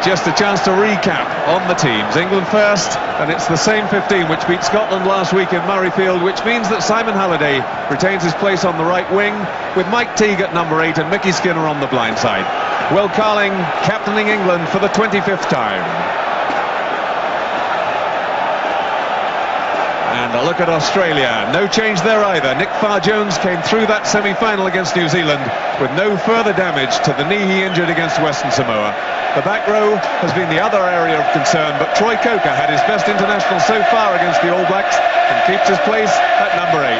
just a chance to recap on the teams. England first, and it's the same 15 which beat Scotland last week in Murrayfield, which means that Simon Halliday retains his place on the right wing, with Mike Teague at number 8 and Mickey Skinner on the blind side. Will Carling captaining England for the 25th time. And a look at Australia. No change there either. Nick Farr-Jones came through that semi-final against New Zealand with no further damage to the knee he injured against Western Samoa. The back row has been the other area of concern, but Troy Coker had his best international so far against the All Blacks and keeps his place at number 8.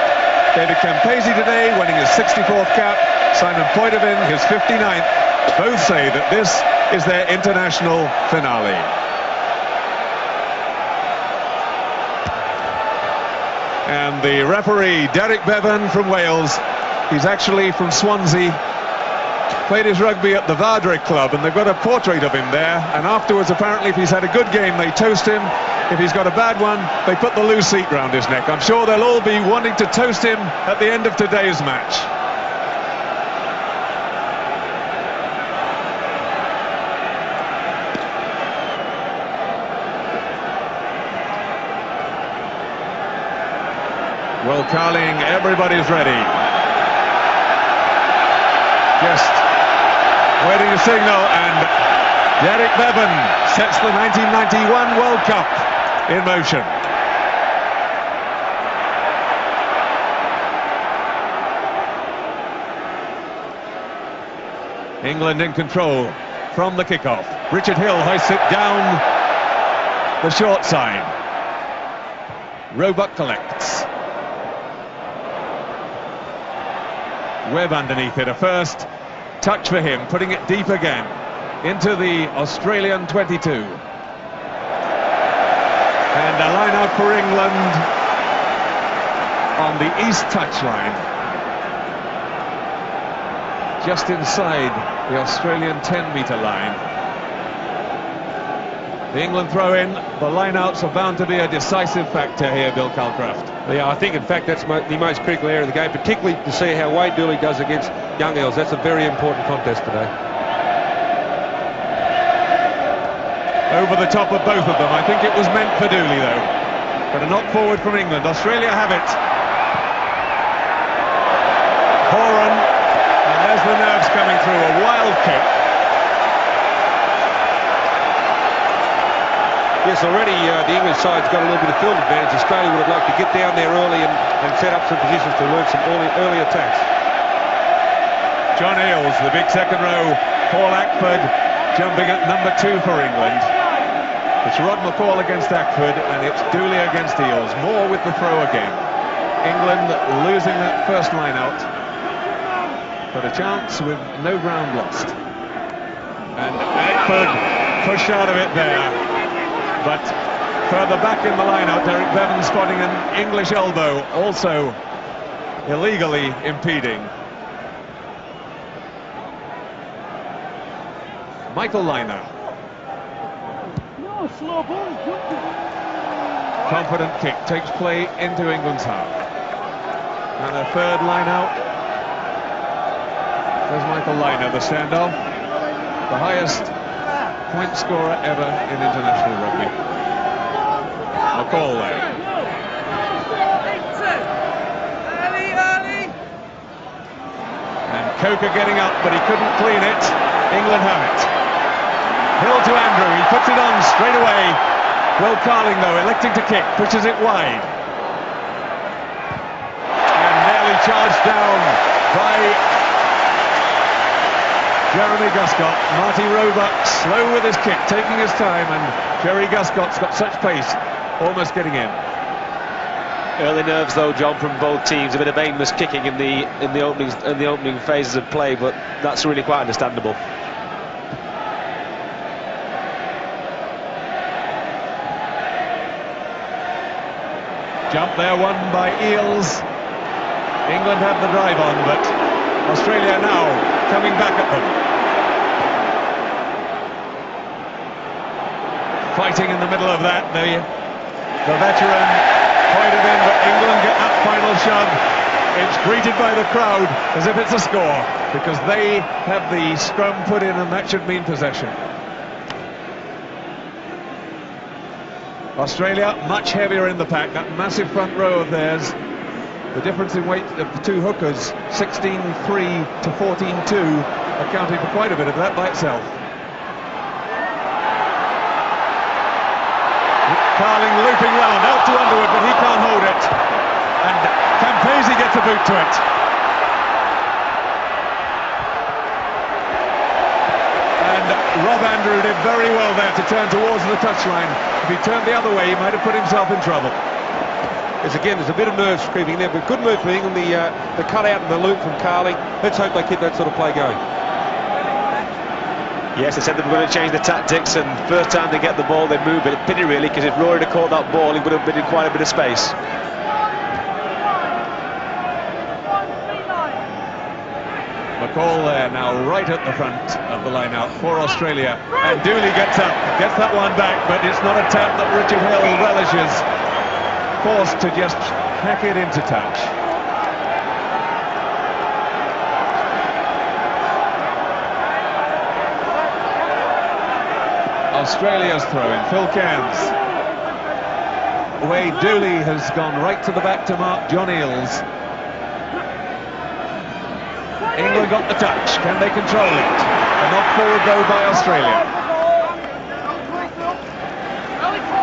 David Campese today winning his 64th cap, Simon Poidevin his 59th. Both say that this is their international finale. And the referee, Derek Bevan from Wales, he's actually from Swansea, played his rugby at the Vardrig Club, and they've got a portrait of him there, and afterwards apparently if he's had a good game they toast him, if he's got a bad one they put the loose seat round his neck. I'm sure they'll all be wanting to toast him at the end of today's match. Will Carling, everybody's ready. Just waiting a signal, and Derek Bevan sets the 1991 World Cup in motion. England in control from the kickoff. Richard Hill hoists it down the short side. Roebuck collects. Webb underneath it, a first touch for him, putting it deep again into the Australian 22. And a line out for England on the east touchline, just inside the Australian 10-metre line. The England throw in, the line-outs are bound to be a decisive factor here, Bill Calcraft. Yeah, I think in fact that's the most critical area of the game, particularly to see how Wade Dooley does against Young Earls. That's a very important contest today. Over the top of both of them. I think it was meant for Dooley though. But a knock forward from England. Australia have it. Horan, and there's the nerves coming through. A wild kick. Yes, already the English side's got a little bit of field advantage. Australia would have liked to get down there early and set up some positions to learn some early attacks. John Eales, the big second row. Paul Ackford jumping at number 2 for England. It's Rod McCall against Ackford, and it's Dooley against Eales. Moore with the throw again. England losing that first line out, but a chance with no ground lost. And Ackford pushed out of it there. But further back in the line-out, Derek Bevan spotting an English elbow, also illegally impeding. Michael Liner. Confident kick takes play into England's half. And a third line-out. There's Michael Liner, the standoff. The highest point scorer ever in international rugby. McCall there. And Coker getting up, but he couldn't clean it. England have it. Hill to Andrew, he puts it on straight away. Will Carling, though, electing to kick, pushes it wide. And nearly charged down by Jeremy Guscott. Marty Roebuck slow with his kick, taking his time, and Jerry Guscott's got such pace, almost getting in. Early nerves though, John, from both teams. A bit of aimless kicking in the opening phases of play, but that's really quite understandable. Jump there won by Eales. England had the drive on, but Australia now coming back at them. Fighting in the middle of that, the veteran Poidevin, but England get that final shove. It's greeted by the crowd as if it's a score, because they have the scrum put in, and that should mean possession. Australia much heavier in the pack. That massive front row of theirs, the difference in weight of the two hookers, 16-3 to 14-2, accounting for quite a bit of that by itself. Carling looping round, out to Underwood, but he can't hold it. And Campese gets a boot to it. And Rob Andrew did very well there to turn towards the touchline. If he turned the other way, he might have put himself in trouble. There's a bit of nerves creeping there, but good move for England, the cut-out and the loop from Carling. Let's hope they keep that sort of play going. Yes, they said they were going to change the tactics, and first time they get the ball, they move it. Pity really, because if Rory had caught that ball, he would have been in quite a bit of space. McCall there now right at the front of the line-out for Australia, and Dooley gets up, gets that one back, but it's not a tap that Richard Hill relishes, forced to just hack it into touch. Australia's throw-in, Phil Cairns. Wade Dooley has gone right to the back to mark John Eales. England got the touch. Can they control it? A knock forward though by Australia.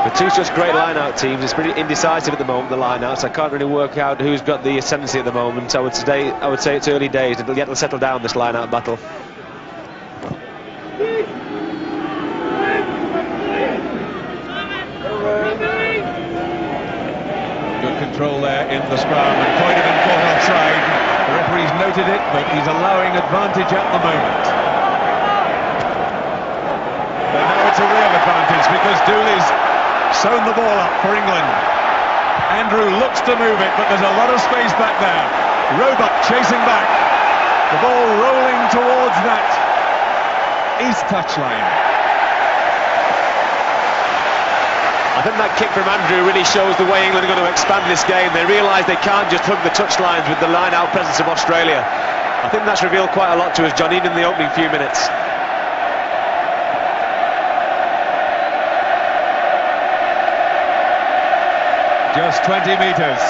The two such great line-out teams. It's pretty indecisive at the moment, the line-outs. I can't really work out who's got the ascendancy at the moment. I would say it's early days. It'll yet to settle down, this line-out battle. Good control there in the scrum, and Coyden caught offside. The referee's noted it, but he's allowing advantage at the moment. But now it's a real advantage because Dooley's sewn the ball up for England. Andrew looks to move it, but there's a lot of space back there. Roebuck chasing back. The ball rolling towards that east touchline. I think that kick from Andrew really shows the way England are going to expand this game. They realise they can't just hug the touchlines with the line-out presence of Australia. I think that's revealed quite a lot to us, John, even in the opening few minutes. Just 20 metres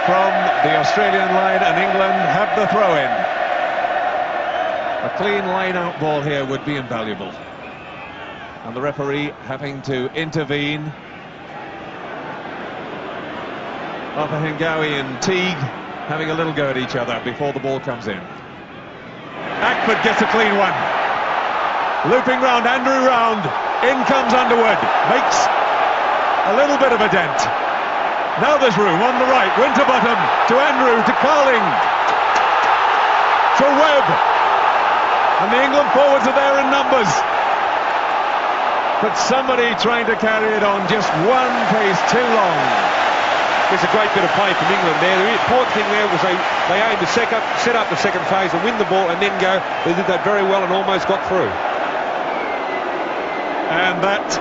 from the Australian line, and England have the throw-in. A clean line-out ball here would be invaluable. And the referee having to intervene. Opahengawi and Teague having a little go at each other before the ball comes in. Ackford gets a clean one. Looping round, Andrew round. In comes Underwood. Makes a little bit of a dent. Now there's room on the right. Winterbottom to Andrew, to Carling, to Webb. And the England forwards are there in numbers. But somebody trying to carry it on just one pace too long. It's a great bit of play from England there. The important thing there was they aimed to set up the second phase and win the ball and then go. They did that very well and almost got through. And that,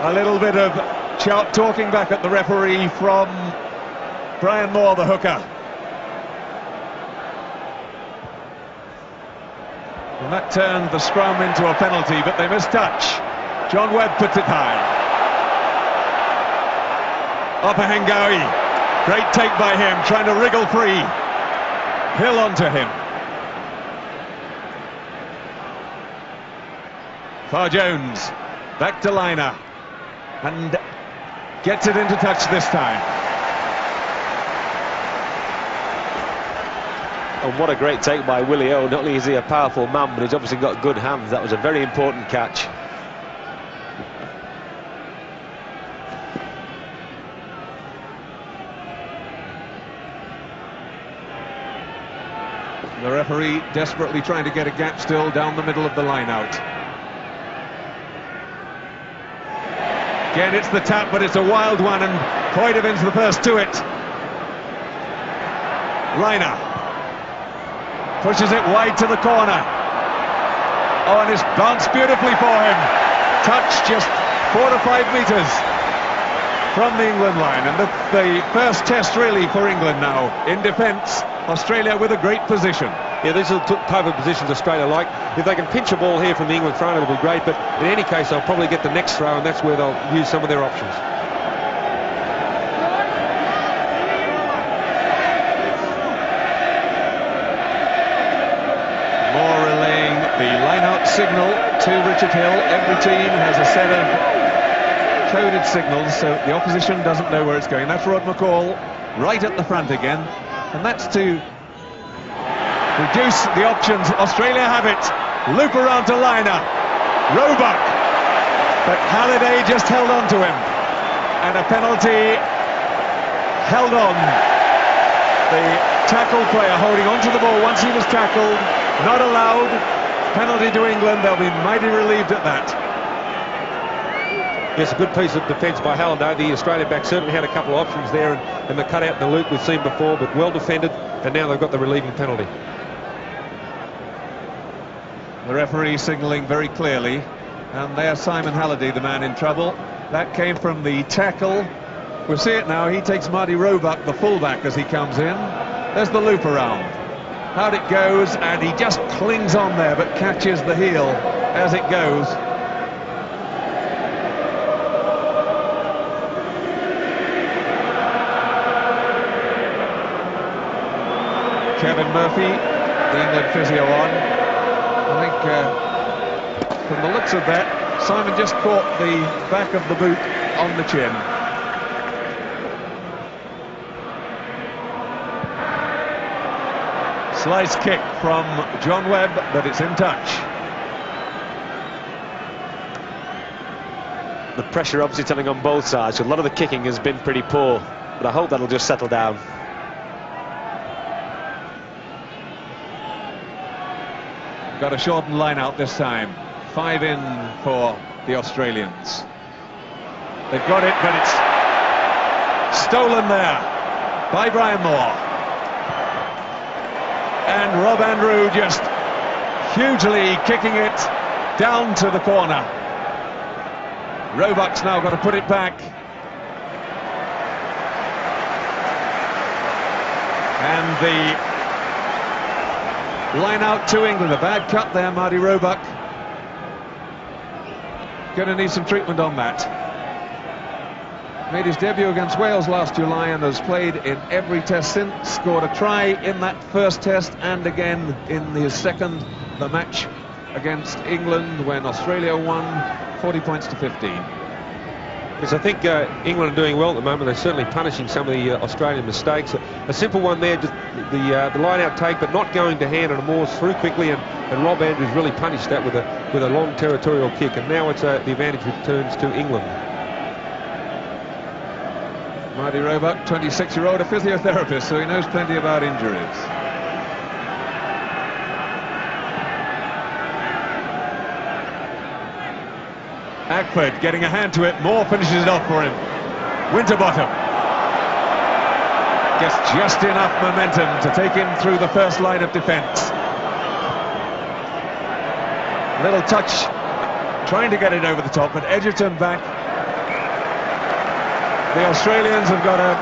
a little bit of talking back at the referee from Brian Moore, the hooker. And that turned the scrum into a penalty, but they missed touch. John Webb puts it high. Opahengawi, great take by him, trying to wriggle free. Hill onto him. Farr Jones, back to Liner, and gets it into touch this time. And what a great take by Willie O. Not only is he a powerful man, but he's obviously got good hands. That was a very important catch. The referee desperately trying to get a gap still down the middle of the line out. Again, it's the tap, but it's a wild one, and Coydevin's the first to it. Liner pushes it wide to the corner. Oh, and it's bounced beautifully for him. Touch just 4 to 5 metres from the England line, and the first test really for England now in defence. Australia with a great position. Yeah, these are the type of positions Australia like. if they can pinch a ball here from the England front, it'll be great. But in any case, they'll probably get the next throw, and that's where they'll use some of their options. Moore relaying the line-out signal to Richard Hill. Every team has a set of coded signals, so the opposition doesn't know where it's going. That's Rod McCall right at the front again, and that's to reduce the options. Australia have it. Loop around to Liner. Roebuck. But Halliday just held on to him. And a penalty held on. The tackle player holding on to the ball once he was tackled. Not allowed. Penalty to England. They'll be mighty relieved at that. Yes, a good piece of defence by Halliday. The Australian back certainly had a couple of options there, and the cut out and the loop we've seen before, but well defended, and now they've got the relieving penalty. The referee signalling very clearly, and there's Simon Halliday, the man in trouble. That came from the tackle. We'll see it now. He takes Marty Roebuck, the fullback, as he comes in. There's the loop around. Out it goes, and he just clings on there, but catches the heel as it goes. Kevin Murphy, the England physio on. I think from the looks of that, Simon just caught the back of the boot on the chin. Slice kick from John Webb, but it's in touch. The pressure obviously telling on both sides, so a lot of the kicking has been pretty poor, but I hope that'll just settle down. Got a shortened line out this time. 5 in for the Australians. They've got it, but it's stolen there by Brian Moore. And Rob Andrew just hugely kicking it down to the corner. Roebuck's now got to put it back. And the line out to England. A bad cut there, Marty Roebuck. Going to need some treatment on that. Made his debut against Wales last July and has played in every test since. Scored a try in that first test and again in his second, the match against England when Australia won 40 points to 15. Because I think England are doing well at the moment. They're certainly punishing some of the Australian mistakes. A simple one there, just the line-out take, but not going to hand, and Moore's through quickly, and Rob Andrews really punished that with a long territorial kick, and now it's the advantage returns to England. Marty Roebuck, 26-year-old, a physiotherapist, so he knows plenty about injuries. Ackford getting a hand to it. Moore finishes it off for him. Winterbottom gets just enough momentum to take him through the first line of defence. Little touch, trying to get it over the top, but Edgerton back. The Australians have got a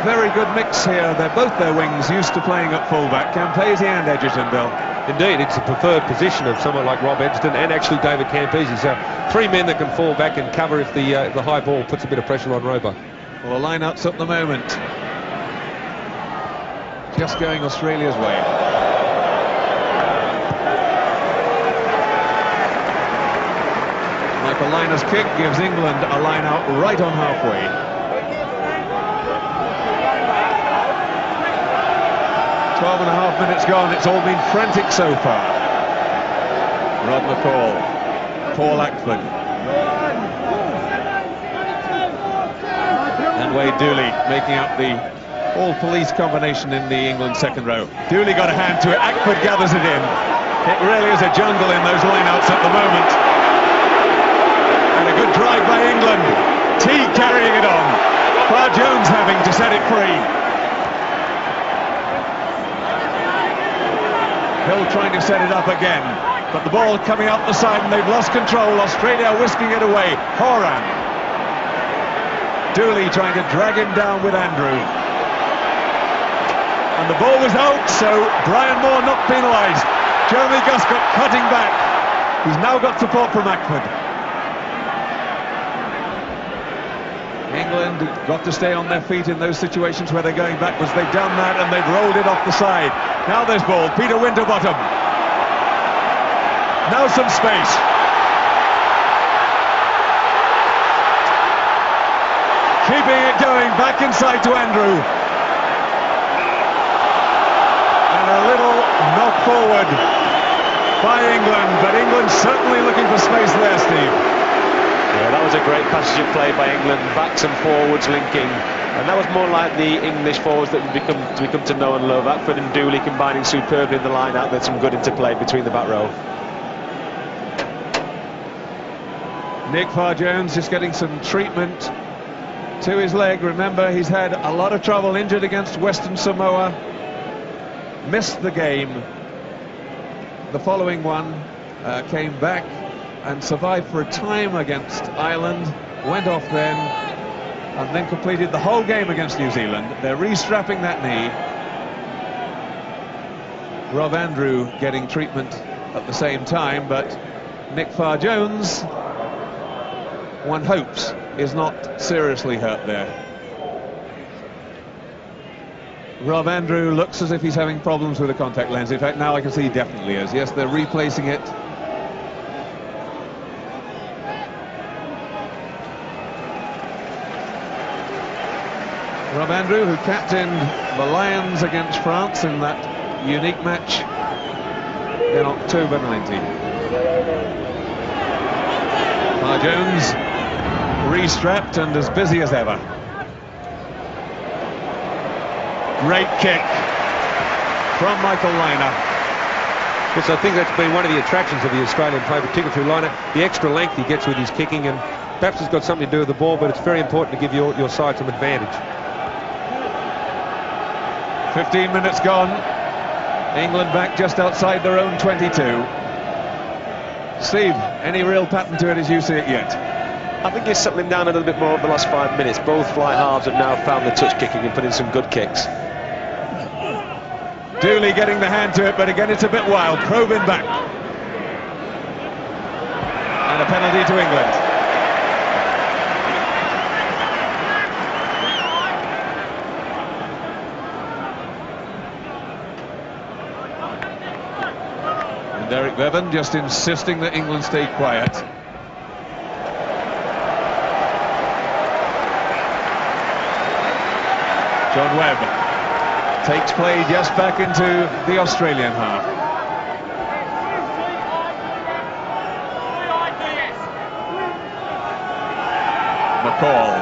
very good mix here. They're both their wings used to playing at fullback. Campese and Edgerton, Bill. Indeed, it's a preferred position of someone like Rob Edgerton and actually David Campese. So 3 men that can fall back and cover if the high ball puts a bit of pressure on Roebuck. Well, the line-ups at the moment just going Australia's way. Michael Liner's kick gives England a line-out right on halfway. 12.5 minutes gone. It's all been frantic so far. Rod McCall, Paul Ackford, and Wade Dooley making up the all-police combination in the England second row. Dooley got a hand to it. Ackford gathers it in. It really is a jungle in those lineouts at the moment. And a good drive by England. Teague carrying it on. Far Jones having to set it free. Hill trying to set it up again, but the ball coming out the side and they've lost control. Australia whisking it away. Horan. Dooley trying to drag him down with Andrew. And the ball was out, so Brian Moore not penalised. Jeremy Guscott cutting back. He's now got support from Ackford. England got to stay on their feet in those situations where they're going backwards. They've done that and they've rolled it off the side. Now there's ball. Peter Winterbottom. Now some space. Keeping it going, back inside to Andrew. And a little knock forward by England, but England certainly looking for space there, Steve. Yeah, that was a great passage of play by England, backs and forwards linking. And that was more like the English forwards that we've become to know and love. Ackford and Dooley combining superbly in the line-out. There's some good interplay between the back row. Nick Farr-Jones just getting some treatment to his leg. Remember, he's had a lot of trouble, injured against Western Samoa, missed the game. The following one came back and survived for a time against Ireland, went off then, and then completed the whole game against New Zealand. They're restrapping that knee. Rob Andrew getting treatment at the same time, but Nick Farr-Jones, one hopes, is not seriously hurt there. Rob Andrew looks as if he's having problems with the contact lens. In fact, now I can see he definitely is. Yes, they're replacing it. Rob Andrew, who captained the Lions against France in that unique match in October 90. Farr-Jones restrapped and as busy as ever. Great kick from Michael Liner. Yes, I think that's been one of the attractions of the Australian play, particularly through Liner, the extra length he gets with his kicking, and perhaps it's got something to do with the ball, but it's very important to give your side some advantage. 15 minutes gone. England back just outside their own 22. Steve, any real pattern to it as you see it yet? I think it's settling down a little bit more over the last 5 minutes. Both fly halves have now found the touch kicking and put in some good kicks. Dooley getting the hand to it, but again it's a bit wild. Probing back. And a penalty to England. And Derek Bevan just insisting that England stay quiet. John Webb takes play just back into the Australian half. McCall.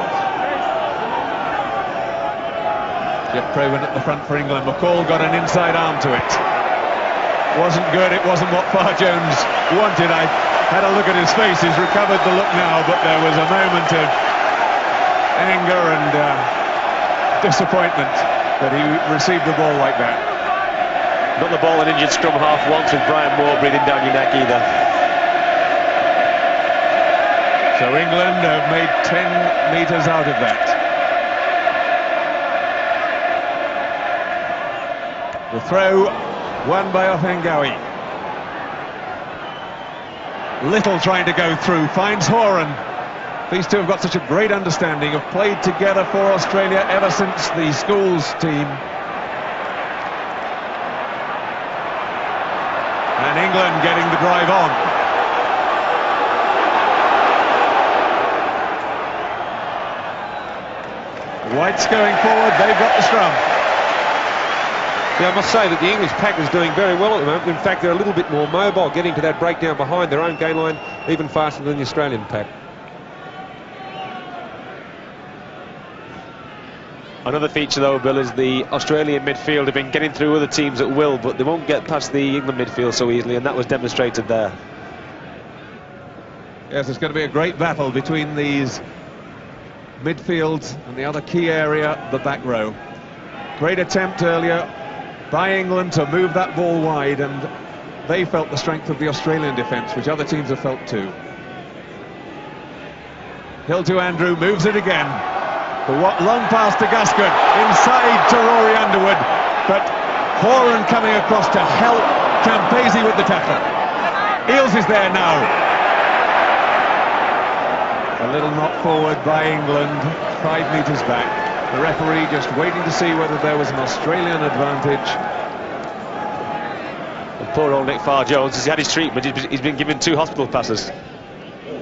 Jeff Provan at the front for England. McCall got an inside arm to it. Wasn't good, it wasn't what Farr-Jones wanted. I had a look at his face, he's recovered the look now, but there was a moment of anger and disappointment that he received the ball like that. Not the ball an injured scrum half once with Brian Moore breathing down your neck either. So England have made 10 metres out of that. The throw won by Offengawi. Little trying to go through, finds Horan. These two have got such a great understanding, have played together for Australia ever since the schools team. And England getting the drive on. White's going forward, they've got the scrum. Yeah, I must say that the English pack is doing very well at the moment. In fact, they're a little bit more mobile, getting to that breakdown behind their own gain line even faster than the Australian pack. Another feature though, Bill, is the Australian midfield have been getting through other teams at will, but they won't get past the England midfield so easily, and that was demonstrated there. Yes, it's going to be a great battle between these midfields and the other key area, the back row. Great attempt earlier by England to move that ball wide, and they felt the strength of the Australian defence, which other teams have felt too. Hill to Andrew, moves it again. The long pass to Guscott, inside to Rory Underwood, but Horan coming across to help Campese with the tackle. Eales is there now. A little knock forward by England, 5 metres back. The referee just waiting to see whether there was an Australian advantage. And poor old Nick Farr-Jones, he's had his treatment, he's been given 2 hospital passes.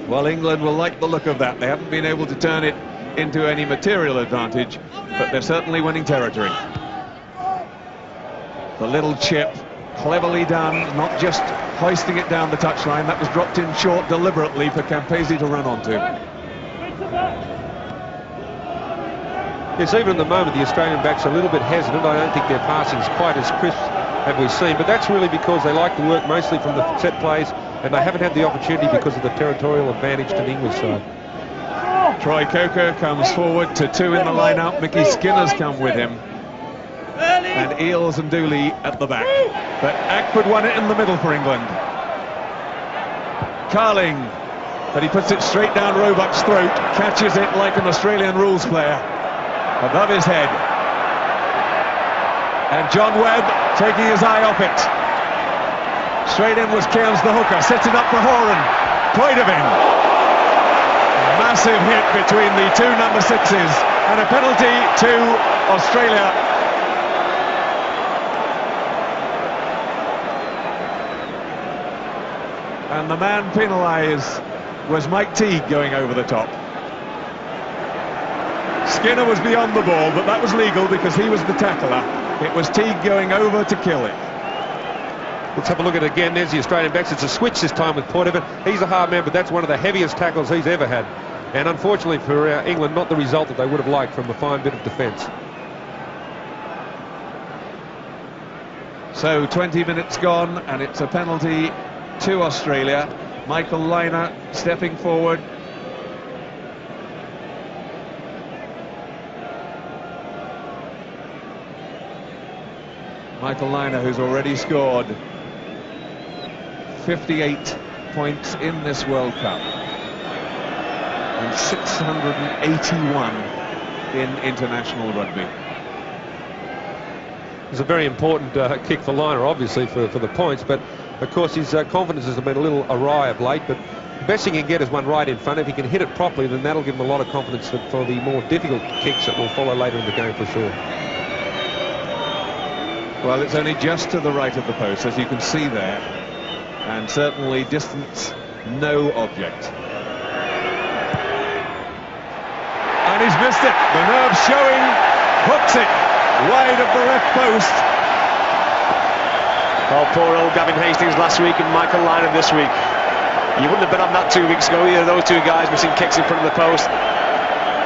Well, England will like the look of that. They haven't been able to turn it into any material advantage, but they're certainly winning territory. The little chip, cleverly done, not just hoisting it down the touchline. That was dropped in short deliberately for Campese to run onto. Yes, even at the moment, the Australian backs are a little bit hesitant. I don't think their passing is quite as crisp as we've seen, but that's really because they like to work mostly from the set plays, and they haven't had the opportunity because of the territorial advantage to the English side. Troy Coker comes forward to 2 in the line-out. Mickey Skinner's come with him. And Eales and Dooley at the back. But Ackford won it in the middle for England. Carling, but he puts it straight down Roebuck's throat, catches it like an Australian rules player, above his head. And John Webb taking his eye off it. Straight in was Cairns the hooker, sets it up for Horan. Poidevin. Massive hit between the 2 number 6s, and a penalty to Australia. And the man penalised was Mike Teague going over the top. Skinner was beyond the ball, but that was legal because he was the tackler. It was Teague going over to kill it. Let's have a look at it again. There's the Australian backs. It's a switch this time with Poidevin. He's a hard man, but that's one of the heaviest tackles he's ever had. And unfortunately for England, not the result that they would have liked from a fine bit of defence. So 20 minutes gone, and it's a penalty to Australia. Michael Lynagh stepping forward. Michael Lynagh, who's already scored 58 points in this World Cup and 681 in international rugby. It's a very important kick for Lynagh, obviously, for the points, but of course his confidence has been a little awry of late, but the best thing he can get is one right in front. If he can hit it properly, then that'll give him a lot of confidence for the more difficult kicks that will follow later in the game for sure. Well, it's only just to the right of the post, as you can see there, and certainly distance no object. And he's missed it. The nerve showing, hooks it wide of the left post. Oh, poor old Gavin Hastings last week and Michael Lynagh this week. You wouldn't have bet on that 2 weeks ago, either of those 2 guys missing kicks in front of the post.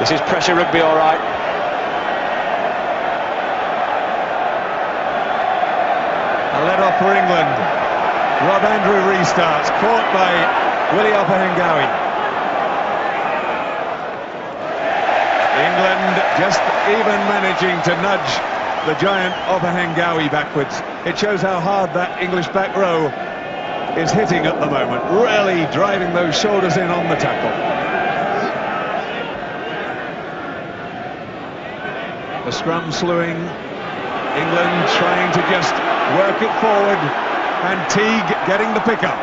This is pressure rugby, all right. A let off for England. Rob Andrew restarts, caught by Willie Opahengawi. England just even managing to nudge the giant Opahengawi backwards. It shows how hard that English back row is hitting at the moment, really driving those shoulders in on the tackle. The scrum slewing, England trying to just work it forward, and Teague getting the pick up.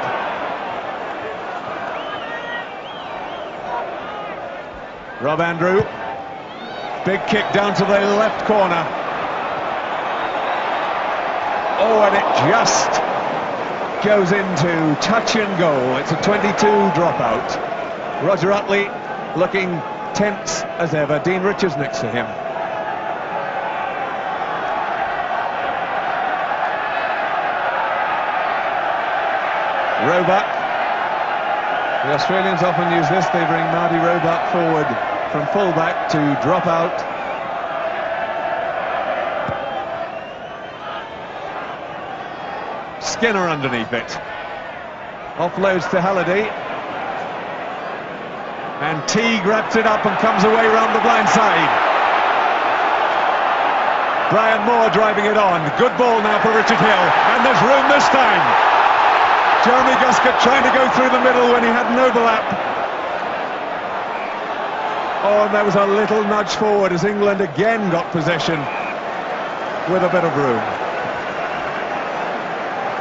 Rob Andrew, big kick down to the left corner. Oh, and it just goes into touch and goal. It's a 22 dropout. Roger Utley looking tense as ever. Dean Richards next to him. Roebuck. The Australians often use this. They bring Marty Roebuck forward from fullback to drop out. Skinner underneath it. Offloads to Halliday. And Teague wraps it up and comes away round the blind side. Brian Moore driving it on. Good ball now for Richard Hill. And there's room this time. Jeremy Guscott trying to go through the middle when he had an overlap. Oh, and there was a little nudge forward as England again got possession with a bit of room.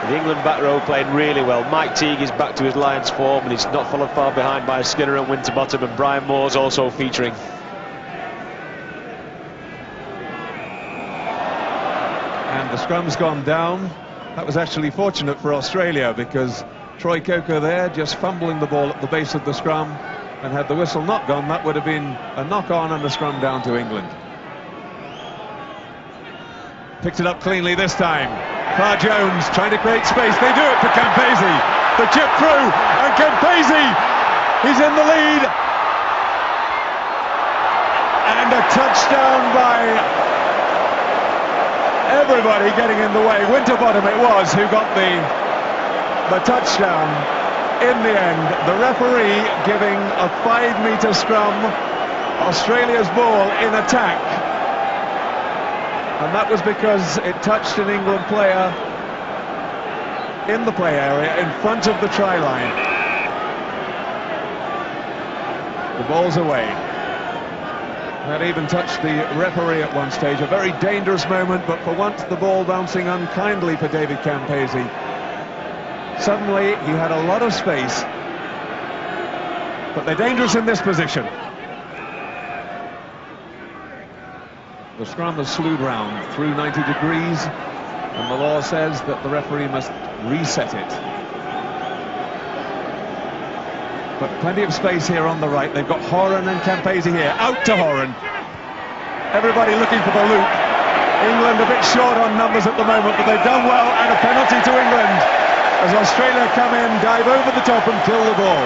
The England back row playing really well. Mike Teague is back to his Lions form, and he's not followed far behind by Skinner and Winterbottom, and Brian Moore's also featuring. And the scrum's gone down. That was actually fortunate for Australia, because Troy Coker there just fumbling the ball at the base of the scrum, and had the whistle not gone, that would have been a knock-on and a scrum down to England. Picked it up cleanly this time. Far Jones trying to create space. They do it for Campese. The chip through, and Campese, he's in the lead. And a touchdown by everybody getting in the way. Winterbottom it was who got the touchdown in the end. The referee giving a 5-metre scrum, Australia's ball in attack. And that was because it touched an England player in the play area in front of the try line. The ball's away. That even touched the referee at one stage. A very dangerous moment, but for once the ball bouncing unkindly for David Campese. Suddenly he had a lot of space, but they're dangerous in this position. The scrum has slewed round through 90 degrees, and the law says that the referee must reset it. But plenty of space here on the right. They've got Horan and Campese here. Out to Horan. Everybody looking for the loop. England a bit short on numbers at the moment, but they've done well, and a penalty to England as Australia come in, dive over the top and kill the ball.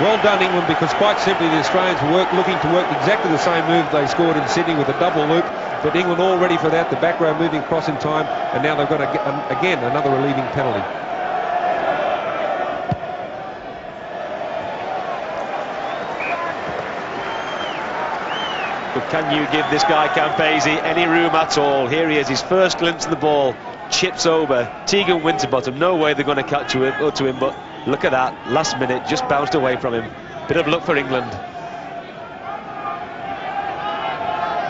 Well done, England, because quite simply the Australians were looking to work exactly the same move they scored in Sydney with a double loop, but England all ready for that. The back row moving across in time, and now they've got again another relieving penalty. But can you give this guy Campese any room at all? Here he is, his first glimpse of the ball, chips over. Teague and Winterbottom, no way they're going to catch to him, but look at that, last minute, just bounced away from him. Bit of luck for England.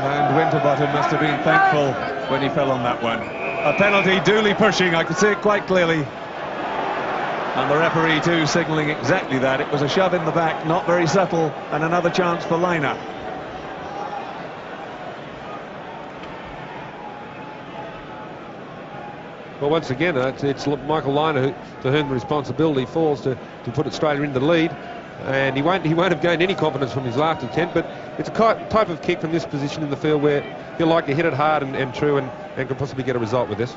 And Winterbottom must have been thankful when he fell on that one. A penalty, Dooley pushing, I could see it quite clearly. And the referee too signalling exactly that. It was a shove in the back, not very subtle, and another chance for Liner. Well, once again, it's Michael Liner to whom the responsibility falls to put Australia in the lead, and he won't have gained any confidence from his last attempt. But it's a type of kick from this position in the field where he'll like to hit it hard and true, and can possibly get a result with this.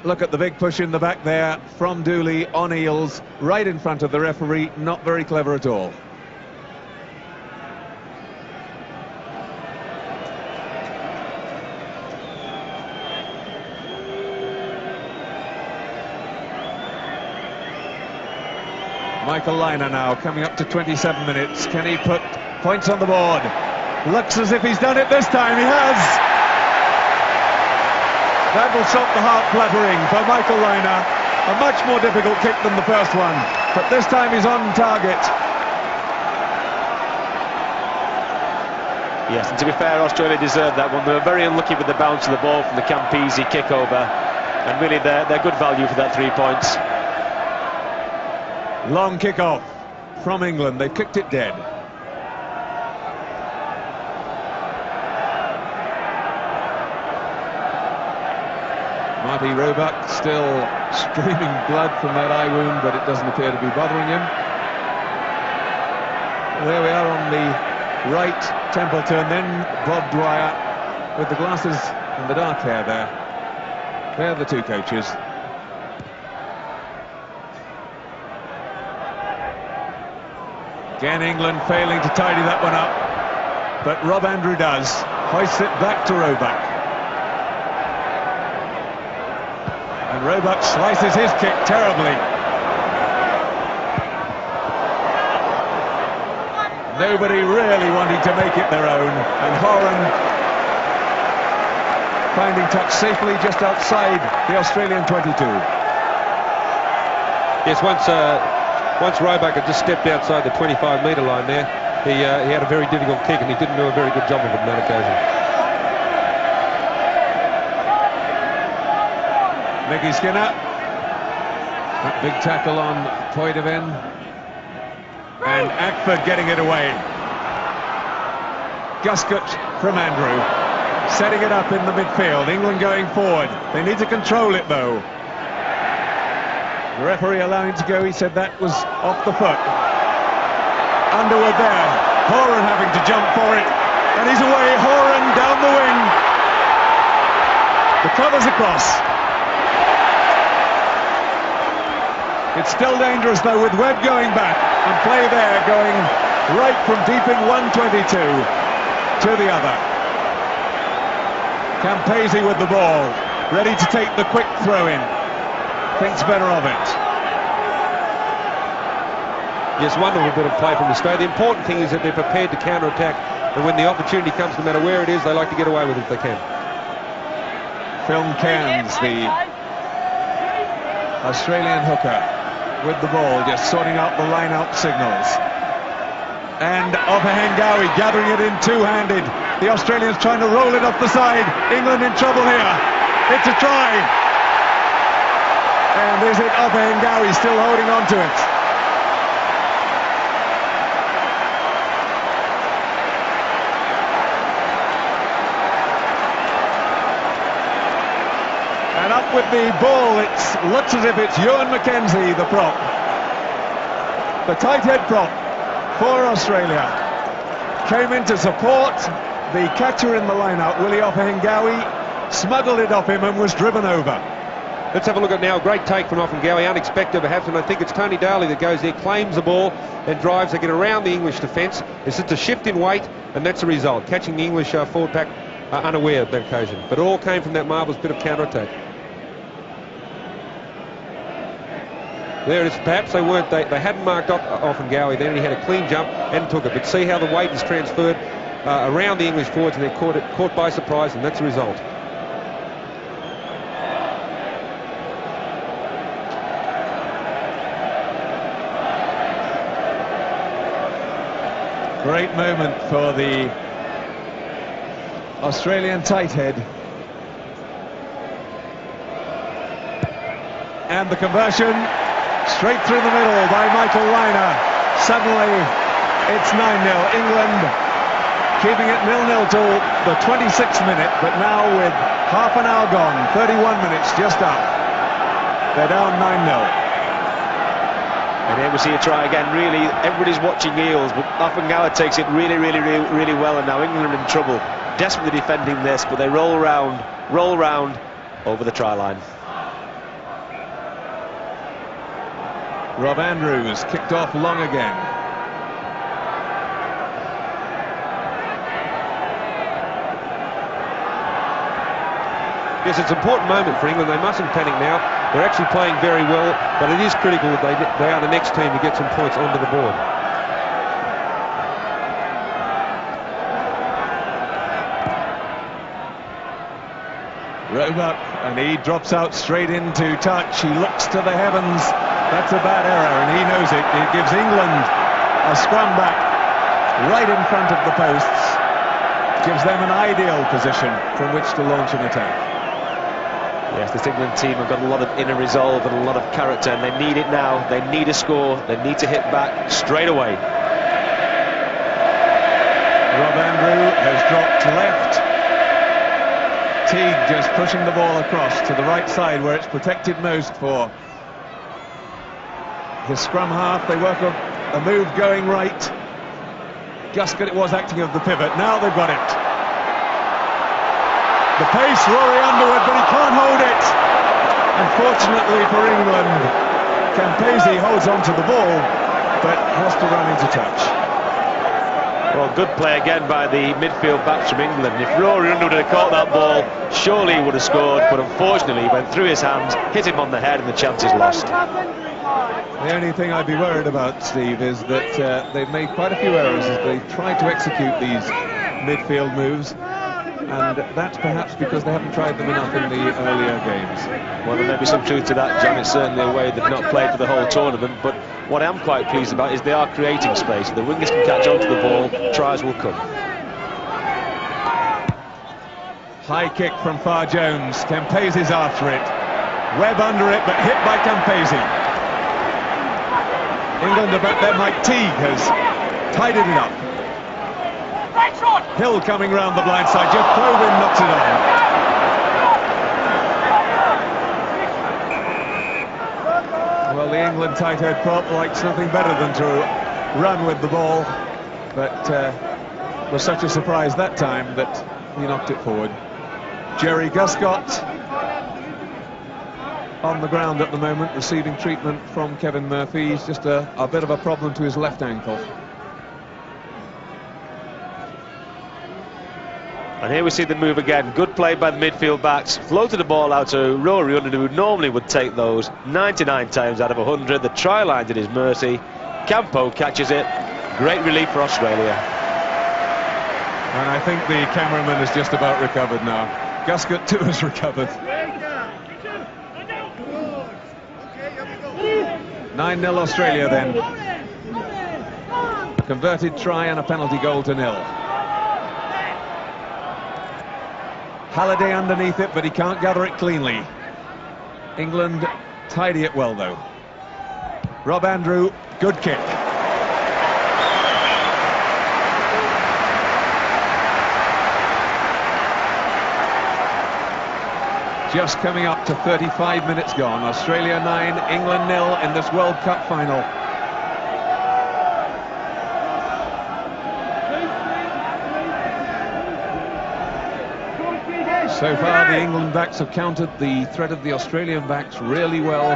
Look at the big push in the back there from Dooley on Eales, right in front of the referee. Not very clever at all. Michael Liner now coming up to 27 minutes. Can he put points on the board? Looks as if he's done it this time. He has. That will stop the heart fluttering for Michael Liner. A much more difficult kick than the first one, but this time he's on target. Yes, and to be fair, Australia deserved that one. They were very unlucky with the bounce of the ball from the Campese kick over, and really they're good value for that 3 points. Long kick-off from England. They've kicked it dead. Marty Roebuck still streaming blood from that eye wound, but it doesn't appear to be bothering him. There we are on the right Templeton, then Bob Dwyer with the glasses and the dark hair there. They're the two coaches. Again, England failing to tidy that one up, but Rob Andrew does. Hoists it back to Roebuck. And Roebuck slices his kick terribly. Nobody really wanting to make it their own, and Horan finding touch safely just outside the Australian 22. Yes, once Roebuck had just stepped outside the 25-metre line there, he had a very difficult kick, and he didn't do a very good job of it on that occasion. Mickey Skinner. That big tackle on Poitevin. And Ackford getting it away. Guscott from Andrew. Setting it up in the midfield. England going forward. They need to control it, though. The referee allowing to go. He said that was off the foot. Underwood there. Horan having to jump for it. And he's away. Horan down the wing. The cover's across. It's still dangerous, though, with Webb going back. And play there going right from deep in 122 to the other. Campese with the ball, ready to take the quick throw in. Thinks better of it. Yes, wonderful bit of play from Australia. The important thing is that they're prepared to counter-attack, and when the opportunity comes, no matter where it is, they like to get away with it if they can. Phil Cairns, the Australian hooker, with the ball, just sorting out the line-out signals. And Ofahengawi gathering it in two-handed. The Australians trying to roll it up the side. England in trouble here. It's a try. And is it Ofahengawi still holding on to it? And up with the ball, it looks as if it's Ewan McKenzie, the prop. The tight head prop for Australia. Came in to support the catcher in the line-out, Willie Ofahengawi, smuggled it off him and was driven over. Let's have a look at now. Great take from Ofahengawi, unexpected perhaps, and I think it's Tony Daly that goes there, claims the ball and drives to get around the English defence. It's just a shift in weight, and that's the result, catching the English forward pack unaware of that occasion. But it all came from that marvellous bit of counter-attack. There it is. Perhaps they weren't. They hadn't marked Ofahengawi then. He had a clean jump and took it. But see how the weight is transferred around the English forwards, and they're caught by surprise, and that's the result. Great moment for the Australian tight head. And the conversion. Straight through the middle by Michael Liner. Suddenly, it's 9-0. England keeping it 0-0 till the 26th minute, but now with half an hour gone, 31 minutes just up, they're down 9-0. And here we see a try again. Really, everybody's watching Eels, but Ofahengawi takes it really well, and now England are in trouble. Desperately defending this, but they roll round over the try line. Rob Andrews kicked off long again. Yes, it's an important moment for England. They mustn't panic now. They're actually playing very well, but it is critical that they are the next team to get some points onto the board. Roebuck, and he drops out straight into touch. He looks to the heavens. That's a bad error, and he knows it. It gives England a scrum back right in front of the posts. Gives them an ideal position from which to launch an attack. Yes, this England team have got a lot of inner resolve and a lot of character, and they need it now. They need a score. They need to hit back straight away. Rob Andrew has dropped left. Teague just pushing the ball across to the right side where it's protected most for his scrum half. They work a move going right. Guscott, it was acting of the pivot. Now they've got it. The pace, Rory Underwood, but he can't hold it. Unfortunately for England, Campese holds on to the ball, but has to run into touch. Well, good play again by the midfield backs from England. If Rory Underwood had caught that ball, surely he would have scored, but unfortunately he went through his hands, hit him on the head, and the chance is lost. The only thing I'd be worried about, Steve, is that they've made quite a few errors as they tried to execute these midfield moves, and that's perhaps because they haven't tried them enough in the earlier games. Well, there may be some truth to that, John. It's certainly a way they've not played for the whole tournament, but what I am quite pleased about is they are creating space. The wingers can catch onto the ball, tries will come. High kick from Far Jones. Campese's after it. Webb under it, but hit by Campese. England about there, Mike Teague has tidied it up. Hill coming round the blind side, Jeff Probin knocks it on. Well, the England tight-head prop likes nothing better than to run with the ball, but was such a surprise that time that he knocked it forward. Jerry Guscott on the ground at the moment, receiving treatment from Kevin Murphy. He's just a bit of a problem to his left ankle. And here we see the move again. Good play by the midfield backs. Floated the ball out to Rory Underwood, who normally would take those 99 times out of 100. The try line at his mercy. Campo catches it. Great relief for Australia. And I think the cameraman is just about recovered now. Guscott too has recovered. 9-0 Australia then. A converted try and a penalty goal to nil. Halliday underneath it, but he can't gather it cleanly. England tidy it well, though. Rob Andrew, good kick. Just coming up to 35 minutes gone. Australia 9, England 0 in this World Cup final. So far, the England backs have countered the threat of the Australian backs really well.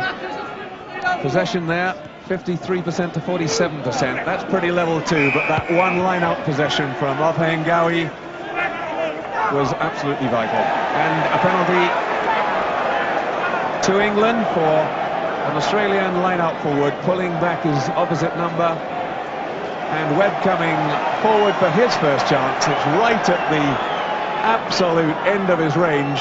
Possession there, 53% to 47%. That's pretty level too, but that one line-out possession from Offa Ngawi was absolutely vital. And a penalty to England for an Australian line-out forward, pulling back his opposite number. And Webb coming forward for his first chance. It's right at the absolute end of his range.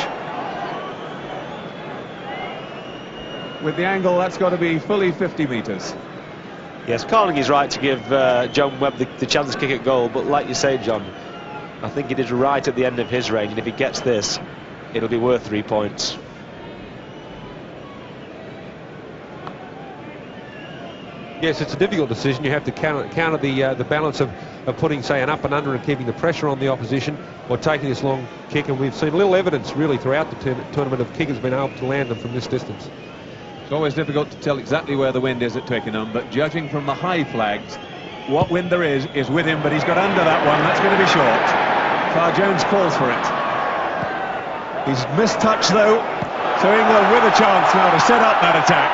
With the angle, that's got to be fully 50 metres. Yes, Carnegie's right to give John Webb the chance to kick at goal, but like you say, John, I think it is right at the end of his range, and if he gets this, it'll be worth 3 points. Yes, it's a difficult decision. You have to counter the balance of putting, say, an up and under and keeping the pressure on the opposition, or taking this long kick. And we've seen little evidence, really, throughout the tournament of kickers being able to land them from this distance. It's always difficult to tell exactly where the wind is at Twickenham, but judging from the high flags, what wind there is with him, but he's got under that one. That's going to be short. Carr Jones calls for it. He's mistouched, though, so England with a chance now to set up that attack.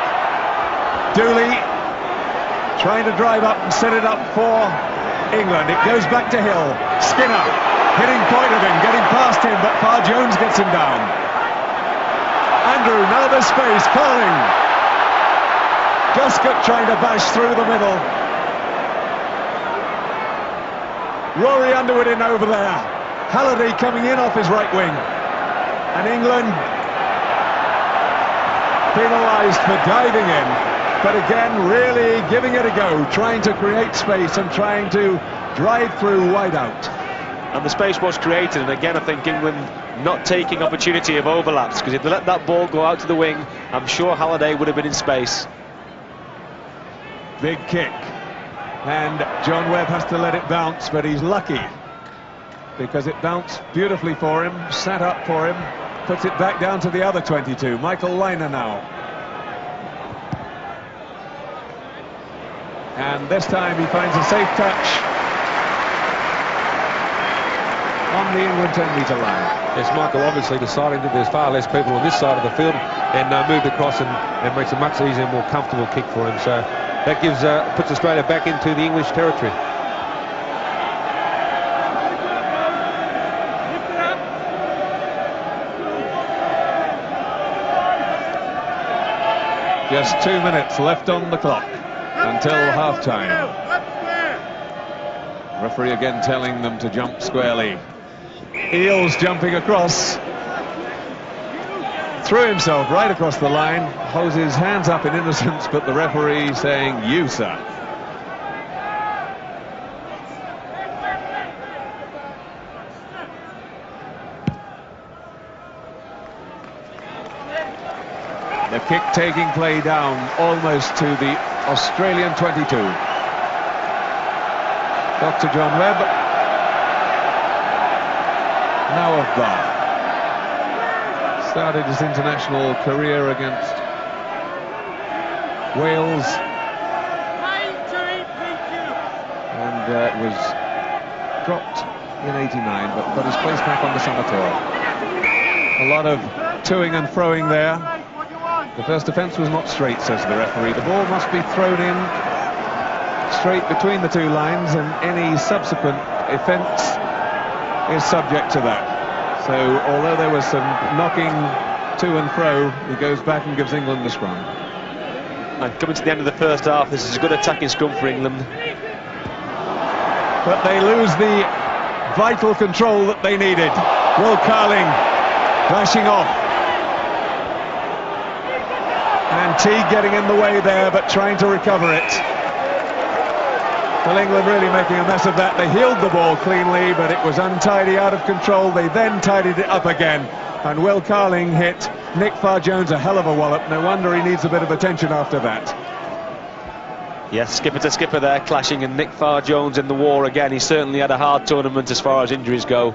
Dooley trying to drive up and set it up for England. It goes back to Hill. Skinner hitting point of him, getting past him, but Carr Jones gets him down. Andrew, now there's space, curling. Guscott trying to bash through the middle. Rory Underwood in over there. Halliday coming in off his right wing. And England penalised for diving in. But again, really giving it a go, trying to create space and trying to drive through wide out. And the space was created, and again I think England not taking opportunity of overlaps, because if they let that ball go out to the wing, I'm sure Halliday would have been in space. Big kick, and John Webb has to let it bounce, but he's lucky because it bounced beautifully for him, sat up for him, puts it back down to the other 22. Michael Liner now. And this time he finds a safe touch on the England 10-metre line. Yes, Michael obviously deciding that there's far less people on this side of the field, and moved across and makes a much easier, more comfortable kick for him. So that gives puts Australia back into the English territory. Just 2 minutes left on the clock until half-time. Referee again telling them to jump squarely. Eales jumping across. Threw himself right across the line, holds his hands up in innocence, but the referee saying, "You, sir." The kick taking play down almost to the Australian 22. Dr. John Webb. Now of Bar. Started his international career against Wales. And was dropped in '89, but got his place back on the summer tour. A lot of toing and froing there. The first offence was not straight, says the referee. The ball must be thrown in straight between the two lines, and any subsequent offence is subject to that. So, although there was some knocking to and fro, he goes back and gives England the scrum. And coming to the end of the first half, this is a good attacking scrum for England. But they lose the vital control that they needed. Will Carling flashing off. And Teague getting in the way there, but trying to recover it. Well, England really making a mess of that. They heeled the ball cleanly, but it was untidy, out of control. They then tidied it up again. And Will Carling hit Nick Farr-Jones a hell of a wallop. No wonder he needs a bit of attention after that. Yes, skipper to skipper there, clashing, and Nick Farr-Jones in the war again. He certainly had a hard tournament as far as injuries go.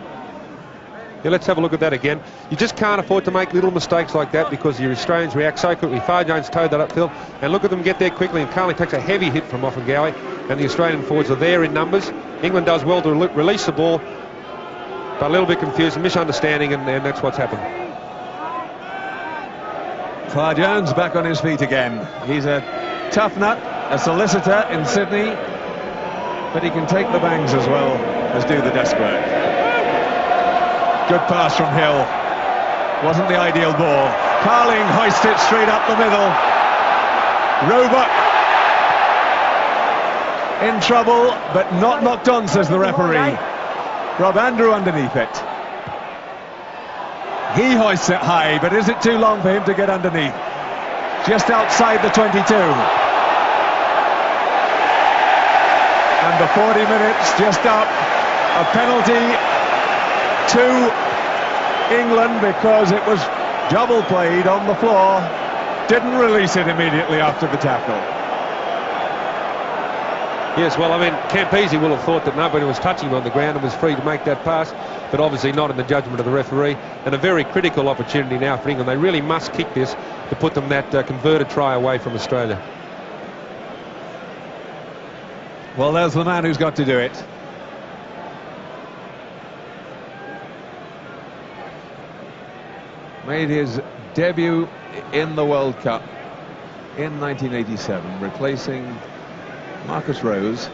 Yeah, let's have a look at that again. You just can't afford to make little mistakes like that because your Australians react so quickly. Farr-Jones towed that upfield, and look at them get there quickly, and Carling takes a heavy hit from Offengawi, and the Australian forwards are there in numbers. England does well to release the ball, but a little bit confused, misunderstanding, and that's what's happened. Farr-Jones back on his feet again. He's a tough nut, a solicitor in Sydney, but he can take the bangs as well as do the desk work. Good pass from Hill. Wasn't the ideal ball. Carling hoists it straight up the middle. Roebuck in trouble, but not knocked on, says the referee. Rob Andrew underneath it. He hoists it high, but is it too long for him to get underneath? Just outside the 22. And the 40 minutes just up. A penalty to England because it was double played on the floor. Didn't release it immediately after the tackle. Yes, well, I mean, Campese will have thought that nobody was touching him on the ground and was free to make that pass, but obviously not in the judgment of the referee. And a very critical opportunity now for England. They really must kick this to put them that converted try away from Australia. Well, there's the man who's got to do it. Made his debut in the World Cup in 1987, replacing Marcus Rose.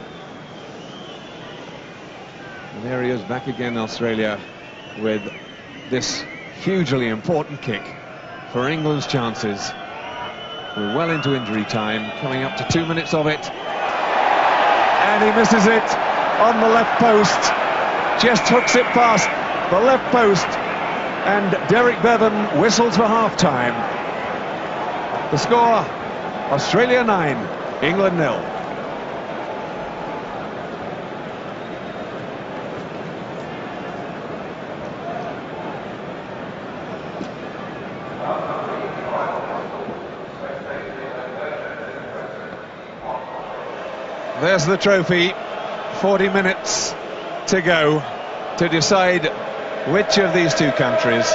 And there he is back again in Australia with this hugely important kick for England's chances. We're well into injury time, coming up to 2 minutes of it. And he misses it on the left post. Just hooks it past the left post. And Derek Bevan whistles for half-time. The score, Australia 9, England 0. There's the trophy. 40 minutes to go to decide which of these two countries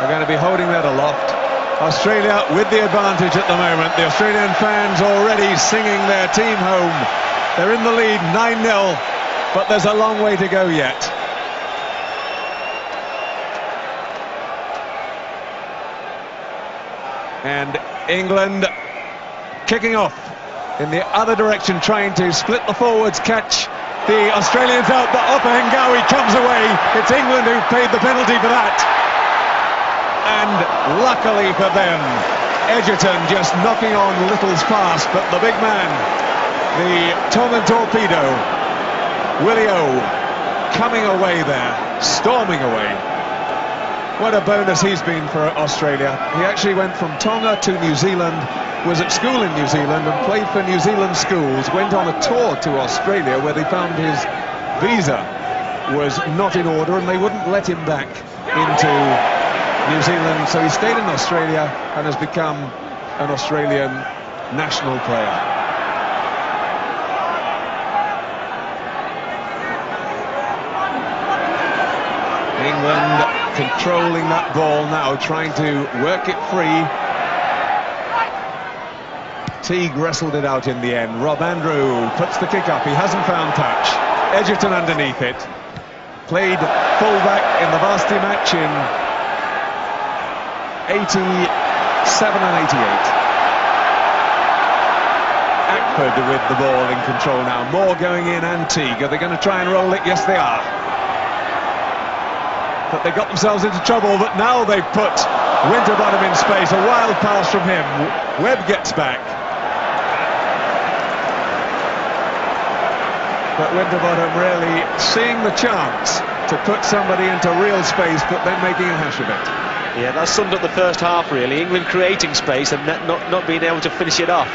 are going to be holding that aloft. Australia with the advantage at the moment. The Australian fans already singing their team home. They're in the lead 9-0, but there's a long way to go yet. And England kicking off in the other direction, trying to split the forwards, catch the Australians out, but Offengawi comes away. It's England who paid the penalty for that. And luckily for them, Edgerton just knocking on Little's pass, but the big man, the Tongan torpedo, Willie O, coming away there, storming away. What a bonus he's been for Australia. He actually went from Tonga to New Zealand, was at school in New Zealand and played for New Zealand schools, went on a tour to Australia where they found his visa was not in order and they wouldn't let him back into New Zealand, so he stayed in Australia and has become an Australian national player. England controlling that ball now, trying to work it free. Teague wrestled it out in the end. Rob Andrew puts the kick up. He hasn't found touch. Edgerton underneath it. Played fullback in the varsity match in 87 and 88. Ackford with the ball in control now. Moore going in and Teague. Are they going to try and roll it? Yes, they are. But they got themselves into trouble, but now they've put Winterbottom in space. A wild pass from him. Webb gets back. But Winterbottom really seeing the chance to put somebody into real space, but then making a hash of it. Yeah, that summed up the first half, really. England creating space and not being able to finish it off.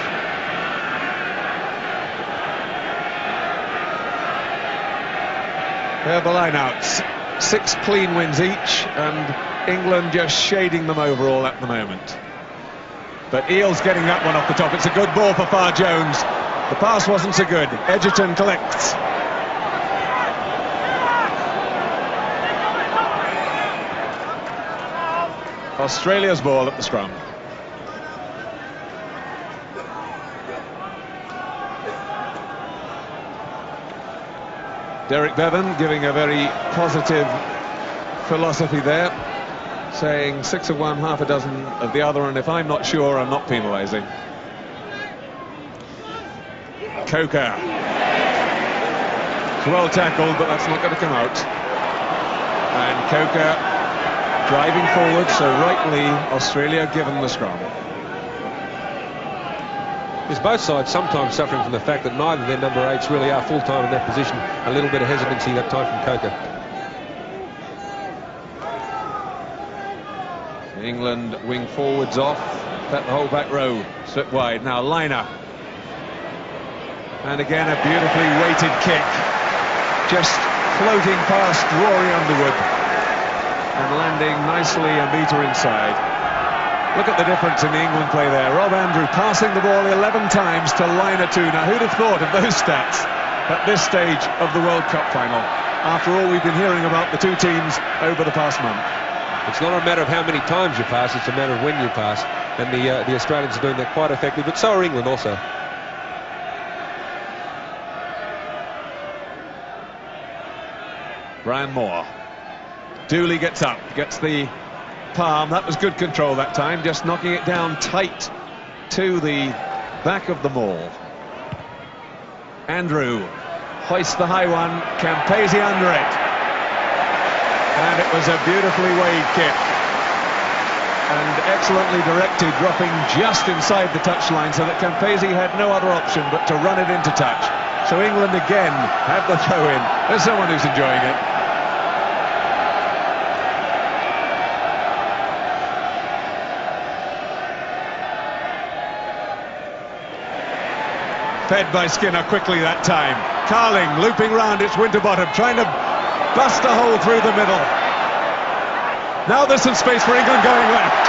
They're the lineouts. 6 clean wins each, and England just shading them overall at the moment. But Eales getting that one off the top. It's a good ball for Farr Jones. The pass wasn't so good. Edgerton collects. Australia's ball at the scrum. Derek Bevan giving a very positive philosophy there, saying 6 of one, half a dozen of the other, and if I'm not sure, I'm not penalising. Coker. It's well tackled, but that's not going to come out. And Coker driving forward, so rightly Australia given the scrum. There's both sides sometimes suffering from the fact that neither of their number 8s really are full-time in that position. A little bit of hesitancy that time from Coker. England wing forwards off, that the whole back row slip wide. Now Liner. And again a beautifully weighted kick, just floating past Rory Underwood and landing nicely a metre inside. Look at the difference in the England play there. Rob Andrew passing the ball 11 times to Liner 2. Now who'd have thought of those stats at this stage of the World Cup final, after all we've been hearing about the two teams over the past month? It's not a matter of how many times you pass, it's a matter of when you pass, and the Australians are doing that quite effectively, but so are England also. Brian Moore. Dooley gets up, gets the palm. That was good control that time, just knocking it down tight to the back of the maul. Andrew hoists the high one, Campese under it. And it was a beautifully weighed kick. And excellently directed, dropping just inside the touchline so that Campese had no other option but to run it into touch. So England again have the throw in. There's someone who's enjoying it. Fed by Skinner quickly that time. Carling looping round, it's Winterbottom trying to bust a hole through the middle. Now there's some space for England going left.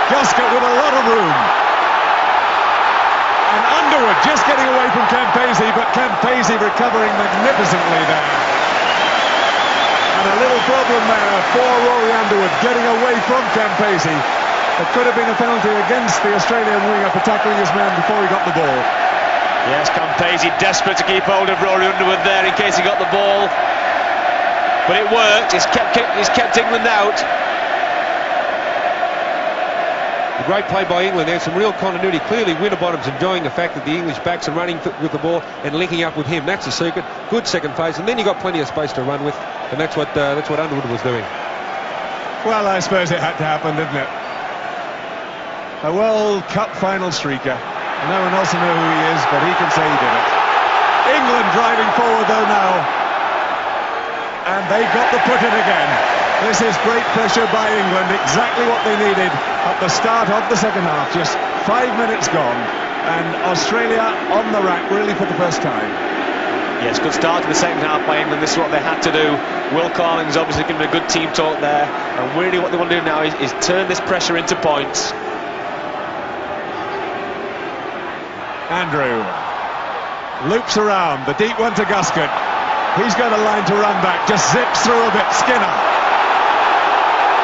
Guscott with a lot of room. And Underwood just getting away from Campese, but Campese recovering magnificently there. And a little problem there for Rory Underwood getting away from Campese. It could have been a penalty against the Australian winger for tackling his man before he got the ball. Yes, Campese desperate to keep hold of Rory Underwood there in case he got the ball. But it worked, he's kept England out. A great play by England. There's some real continuity. Clearly Winterbottom's enjoying the fact that the English backs are running with the ball and linking up with him. That's the secret. Good second phase, and then you got plenty of space to run with, and that's what Underwood was doing. Well, I suppose it had to happen, didn't it? A World Cup final streaker. No one else will know who he is, but he can say he did it. England driving forward though now. And they got the put in again. This is great pressure by England, exactly what they needed at the start of the second half. Just 5 minutes gone, and Australia on the rack really for the first time. Yes, good start to the second half by England. This is what they had to do. Will Carling's obviously given a good team talk there, and really what they want to do now is turn this pressure into points. Andrew loops around, the deep one to Guscott. He's got a line to run back, just zips through a bit. Skinner.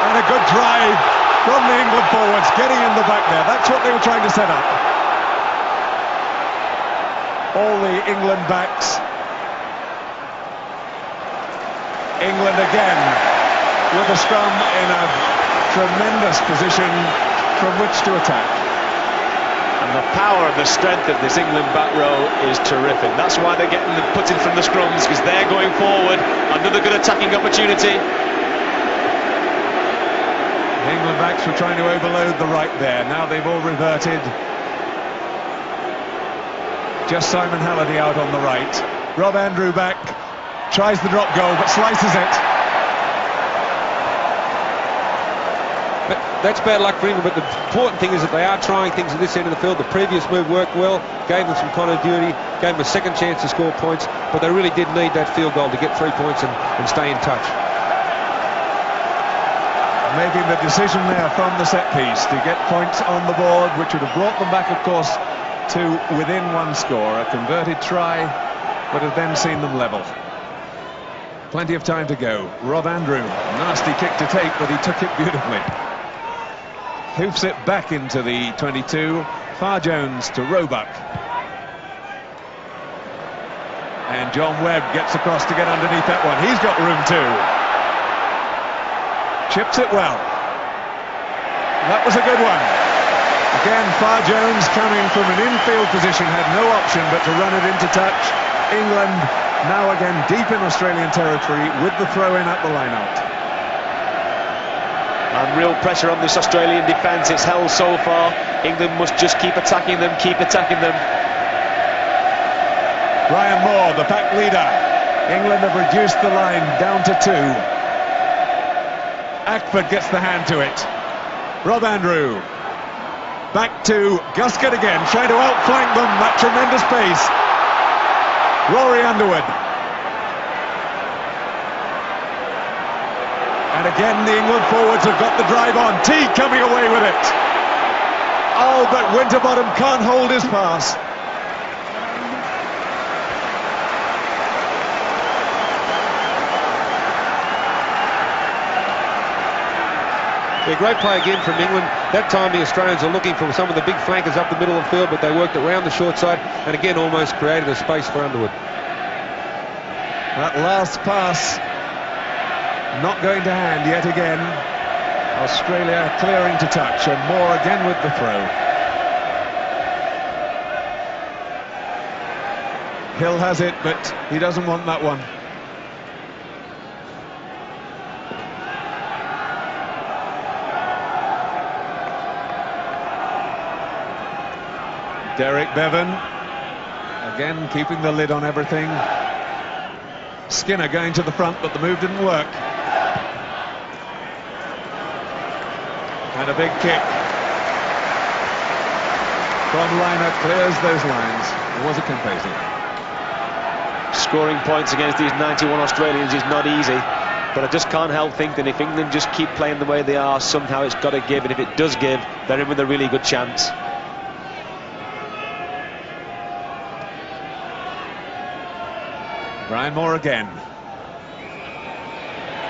And a good drive from the England forwards, getting in the back there. That's what they were trying to set up. All the England backs. England again with a scrum in a tremendous position from which to attack. And the power and the strength of this England back row is terrific. That's why they're getting the put in from the scrums, because they're going forward. Another good attacking opportunity. The England backs were trying to overload the right there. Now they've all reverted. Just Simon Halliday out on the right. Rob Andrew back, tries the drop goal, but slices it. But that's bad luck for England, but the important thing is that they are trying things at this end of the field. The previous move worked well, gave them some continuity, gave them a second chance to score points, but they really did need that field goal to get 3 points and stay in touch. Making the decision there from the set piece to get points on the board, which would have brought them back, of course, to within one score. A converted try would have then seen them level. Plenty of time to go. Rob Andrew, nasty kick to take, but he took it beautifully. Hoofs it back into the 22. Far Jones to Roebuck. And John Webb gets across to get underneath that one. He's got room too. Chips it well. That was a good one. Again, Far Jones coming from an infield position, had no option but to run it into touch. England now again deep in Australian territory with the throw-in at the line-out. And real pressure on this Australian defence. It's held so far. England must just keep attacking them, keep attacking them. Brian Moore, the pack leader. England have reduced the line down to 2. Ackford gets the hand to it. Rob Andrew. Back to Guscott again, trying to outflank them, that tremendous pace. Rory Underwood. And again the England forwards have got the drive on. Teague coming away with it. Oh, but Winterbottom can't hold his pass. Yeah, great play again from England. That time the Australians are looking for some of the big flankers up the middle of the field, but they worked it round the short side and again almost created a space for Underwood. That last pass not going to hand yet again. Australia clearing to touch, and Moore again with the throw. Hill has it, but he doesn't want that one. Derek Bevan, again keeping the lid on everything. Skinner going to the front, but the move didn't work. And a big kick. From Liner clears those lines. It was a Campese. Scoring points against these 91 Australians is not easy, but I just can't help think that if England just keep playing the way they are, somehow it's got to give, and if it does give, they're in with a really good chance. Brian Moore again.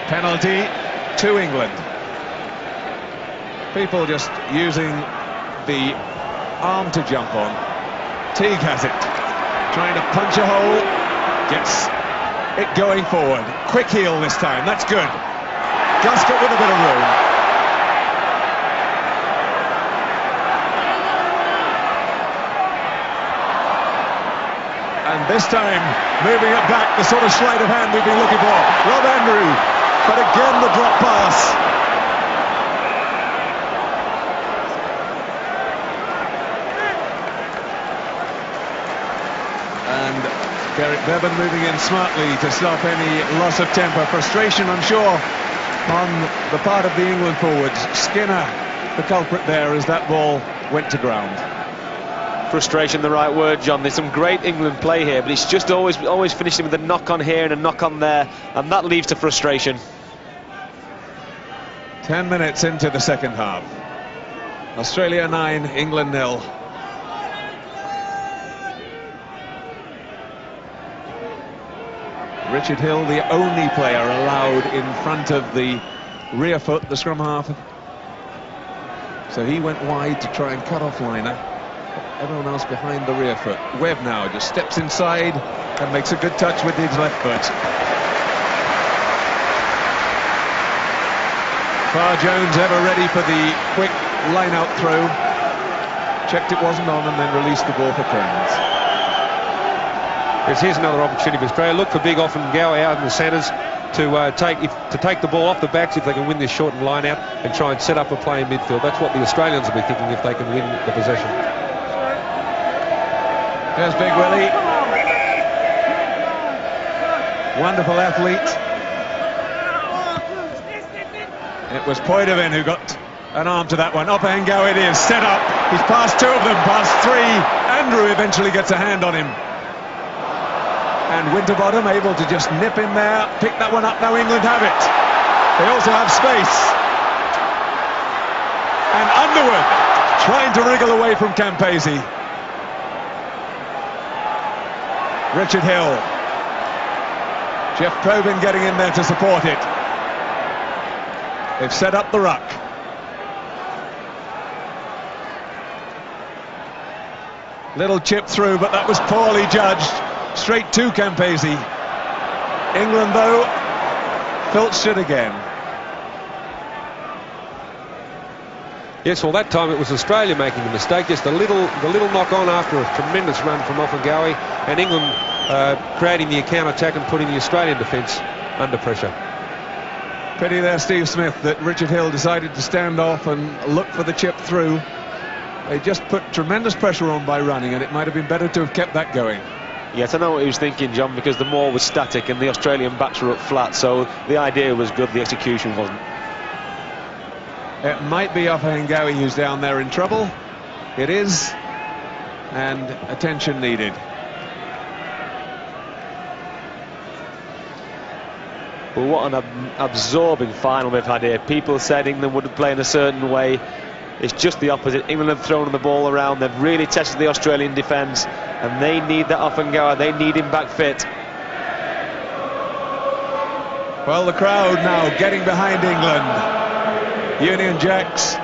Penalty to England. People just using the arm to jump on. Teague has it. Trying to punch a hole. Gets it going forward. Quick heel this time. That's good. Guscott with a bit of room. And this time, moving it back, the sort of sleight of hand we've been looking for. Rob Andrew, but again the drop pass. And Derek Bevan moving in smartly to stop any loss of temper. Frustration, I'm sure, on the part of the England forwards. Skinner, the culprit there, as that ball went to ground. frustration the right word, John? There's some great England play here, but it's just always finishing with a knock on here and a knock on there, and that leads to frustration. 10 minutes into the second half. Australia 9, England 0. Richard Hill, the only player allowed in front of the rear foot, the scrum half. So he went wide to try and cut off Liner. Everyone else behind the rear foot. Webb now just steps inside and makes a good touch with his left foot. Far Jones ever ready for the quick line-out throw. Checked it wasn't on and then released the ball for Cairns. Here's another opportunity for Australia. Look for Big Offengawi out in the centres to take the ball off the backs if they can win this shortened line out and try and set up a play in midfield. That's what the Australians will be thinking if they can win the possession. There's Big Willie. Wonderful athlete. It was Poidevin who got an arm to that one. Offengawi it is, set up. He's passed two of them, past three. Andrew eventually gets a hand on him. And Winterbottom able to just nip in there, pick that one up. Now England have it. They also have space. And Underwood trying to wriggle away from Campese. Richard Hill. Jeff Probyn getting in there to support it. They've set up the ruck. Little chip through, but that was poorly judged. Straight to Campese. England, though, filched it again. Yes, well, that time it was Australia making the mistake. Just the little knock on after a tremendous run from Offengawi, and England creating the counter-attack and putting the Australian defence under pressure. Pity there, Steve Smith, that Richard Hill decided to stand off and look for the chip through. They just put tremendous pressure on by running, and it might have been better to have kept that going. Yes, I know what he was thinking, John, because the maul was static and the Australian backs were up flat, so the idea was good, the execution wasn't. It might be Offengawi who's down there in trouble. It is, and attention needed. Well, what an absorbing final we've had here. People said England would play in a certain way. It's just the opposite. England have thrown the ball around. They've really tested the Australian defence, and they need that Offengawi. They need him back fit. Well, the crowd now getting behind England. Union Jacks,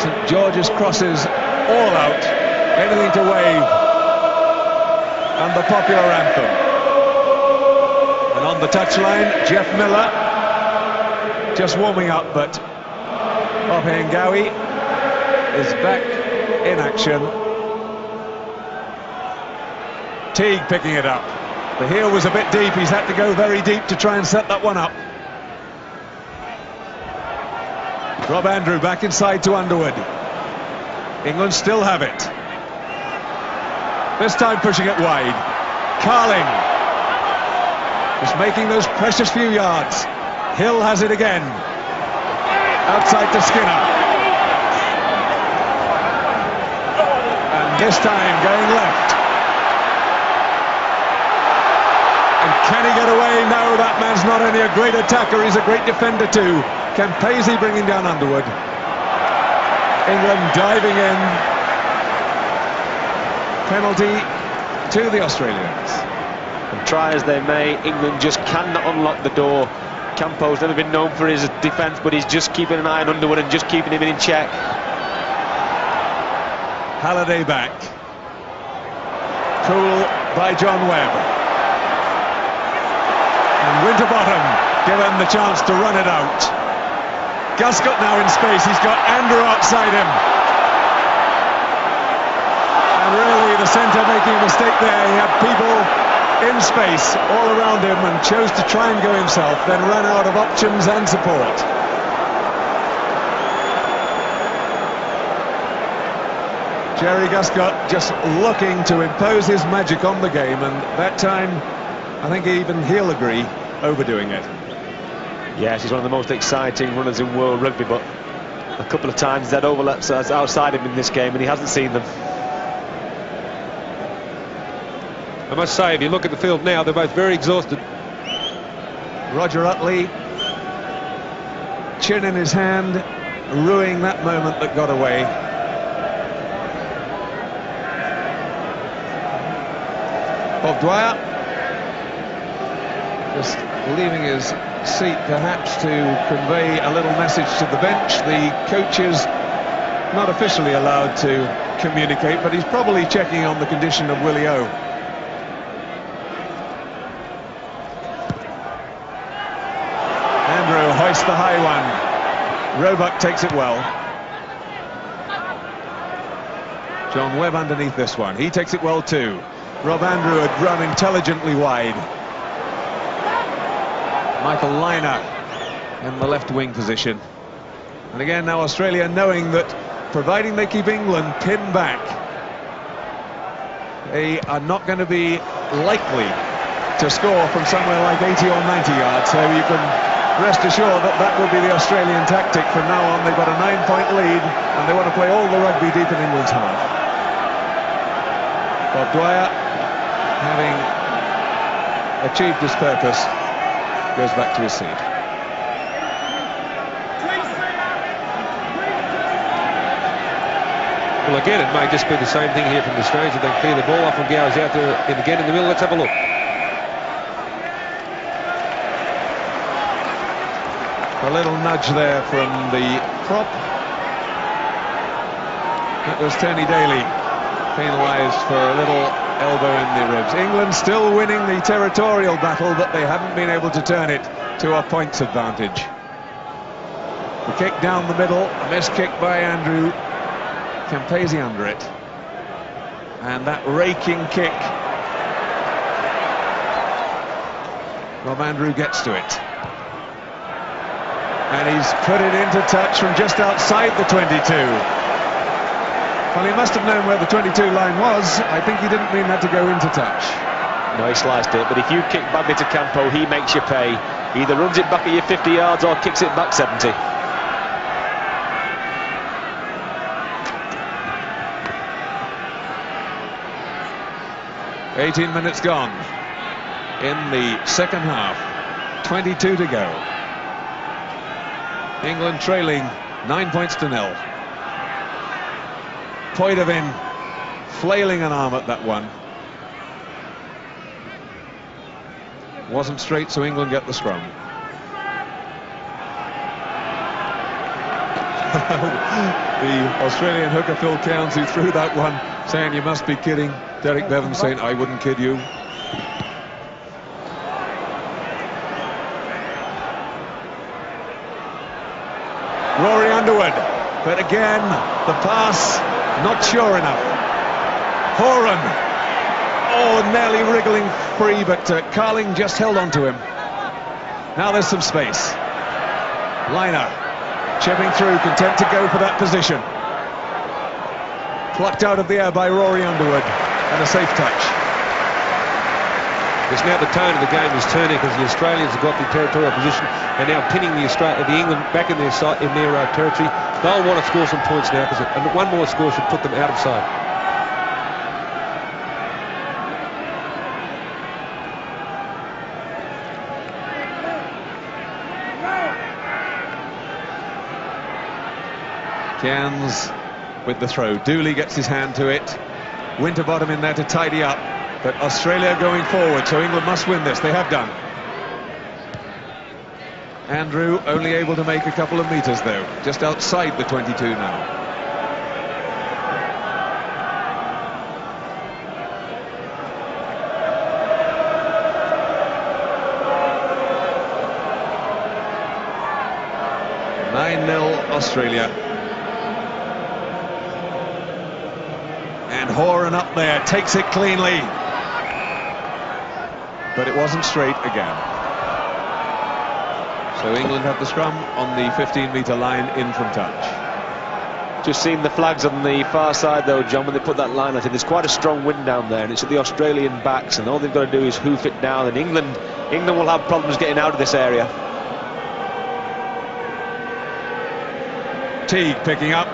St George's crosses, all out. Anything to wave. And the popular anthem. And on the touchline, Jeff Miller just warming up, but Offengawi is back in action. Teague picking it up. The heel was a bit deep. He's had to go very deep to try and set that one up. Rob Andrew back inside to Underwood. England still have it. This time pushing it wide. Carling is making those precious few yards. Hill has it again. Outside to Skinner. And this time going left. And can he get away? No, that man's not only a great attacker, he's a great defender too. Campese bringing down Underwood. England diving in. Penalty to the Australians. And try as they may, England just cannot unlock the door. Campo's never been known for his defence, but he's just keeping an eye on Underwood and just keeping him in check. Halliday back. Cool by John Webb. And Winterbottom given the chance to run it out. Guscott now in space. He's got Andrew outside him. And really the centre making a mistake there. He had people in space all around him and chose to try and go himself, then ran out of options and support. Jerry Guscott just looking to impose his magic on the game, and that time I think even he'll agree, overdoing it. Yes, he's one of the most exciting runners in world rugby, but a couple of times that overlaps outside him in this game and he hasn't seen them. I must say, if you look at the field now, they're both very exhausted. Roger Utley, chin in his hand, ruining that moment that got away. Bob Dwyer just leaving his seat perhaps to convey a little message to the bench. The coach is not officially allowed to communicate, but he's probably checking on the condition of Willie O. Andrew hoists the high one. Roebuck takes it well. John Webb underneath this one. He takes it well too. Rob Andrew had run intelligently wide. Michael Liner in the left wing position. And again now Australia knowing that providing they keep England pinned back, they are not going to be likely to score from somewhere like 80 or 90 yards. So you can rest assured that that will be the Australian tactic from now on. They've got a 9-point lead and they want to play all the rugby deep in England's half. Bob Dwyer, having achieved his purpose, goes back to his seat. Well, again, it may just be the same thing here from the Australians. They clear the ball off and Gowers out there and again in the middle. Let's have a look. A little nudge there from the prop. That was Tony Daly, penalised for a little elbow in the ribs. England still winning the territorial battle, but they haven't been able to turn it to a points advantage. The kick down the middle, a missed kick by Andrew. Campese under it. And that raking kick. Rob Andrew gets to it. And he's put it into touch from just outside the 22. Well, he must have known where the 22 line was. I think he didn't mean that to go into touch. No, he sliced it, but if you kick badly to Campo, he makes you pay. He either runs it back at your 50 yards or kicks it back 70. "18 minutes gone in the second half. 22 to go. England trailing 9 points to 0. Poidevin flailing an arm at that one. Wasn't straight, so England get the scrum. The Australian hooker Phil Cairns, who threw that one, saying you must be kidding. Derek Bevan saying I wouldn't kid you. Rory Underwood, but again the pass not sure enough. Horan, oh, nearly wriggling free, but Carling just held on to him. Now there's some space. Liner chipping through, content to go for that position. Plucked out of the air by Rory Underwood, and a safe touch. It's now the tone of the game is turning because the Australians have got the territorial position and now pinning the England back in their territory. They'll want to score some points now because one more score should put them out of sight. Cairns with the throw. Dooley gets his hand to it. Winterbottom in there to tidy up. But Australia going forward, so England must win this. They have done. Andrew only able to make a couple of meters though, just outside the 22 now. Australia. And Horan up there, takes it cleanly. But it wasn't straight again. So England have the scrum on the 15-metre line in from touch. Just seen the flags on the far side though, John, when they put that line out. There's quite a strong wind down there, and it's at the Australian backs, and all they've got to do is hoof it down, and England will have problems getting out of this area. Teague picking up.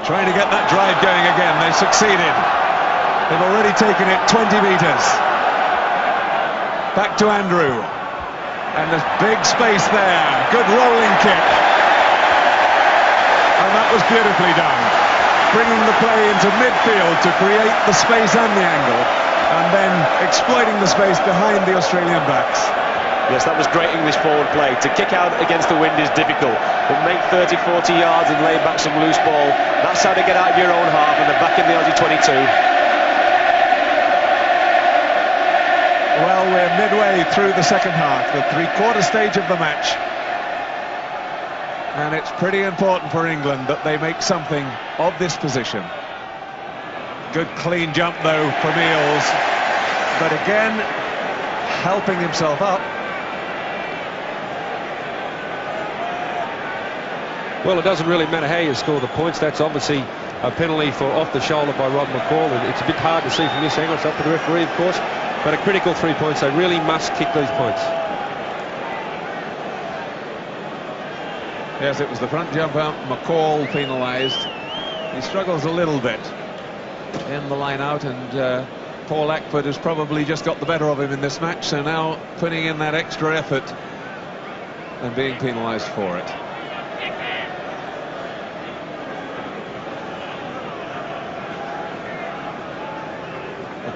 Trying to get that drive going again. They succeeded. They've already taken it 20 metres. Back to Andrew. And there's big space there. Good rolling kick. And that was beautifully done. Bringing the play into midfield to create the space and the angle. And then exploiting the space behind the Australian backs. Yes, that was great English forward play. To kick out against the wind is difficult, but make 30, 40 yards and lay back some loose ball. That's how to get out of your own half, and they're back in the Aussie 22. Well, we're midway through the second half, the three-quarter stage of the match. And it's pretty important for England that they make something of this position. Good clean jump, though, from Eales. But again, helping himself up. Well, it doesn't really matter how you score the points. That's obviously a penalty for off the shoulder by Rod McCall, and it's a bit hard to see from this angle. It's up to the referee, of course, but a critical 3 points. They really must kick these points. Yes, it was the front jumper, McCall penalised. He struggles a little bit in the line out, and Paul Ackford has probably just got the better of him in this match, so now putting in that extra effort and being penalised for it.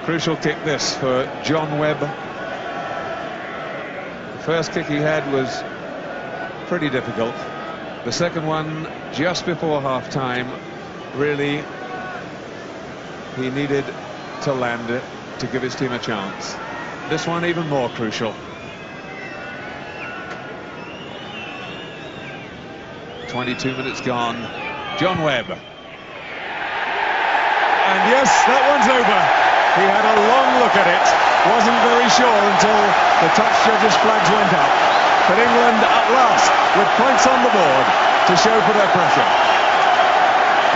Crucial kick this for John Webb. The first kick he had was pretty difficult. The second one just before half-time, really he needed to land it to give his team a chance. This one even more crucial. 22 minutes gone. John Webb. And yes, that one's over. He had a long look at it, wasn't very sure until the touch judges' flags went up. But England at last with points on the board to show for their pressure.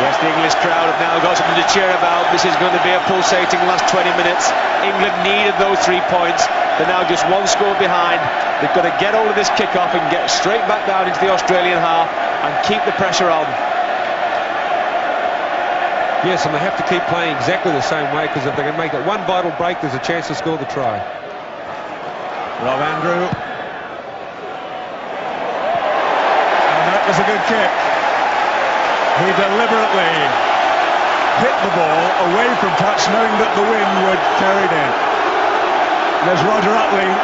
Yes, the English crowd have now got something to cheer about. This is going to be a pulsating last 20 minutes. England needed those 3 points. They're now just one score behind. They've got to get hold of this kick-off and get straight back down into the Australian half and keep the pressure on. Yes, and they have to keep playing exactly the same way, because if they can make it one vital break, there's a chance to score the try. Rob Andrew. And that was a good kick. He deliberately hit the ball away from touch, knowing that the wind would carry it in. There's Roger Utley.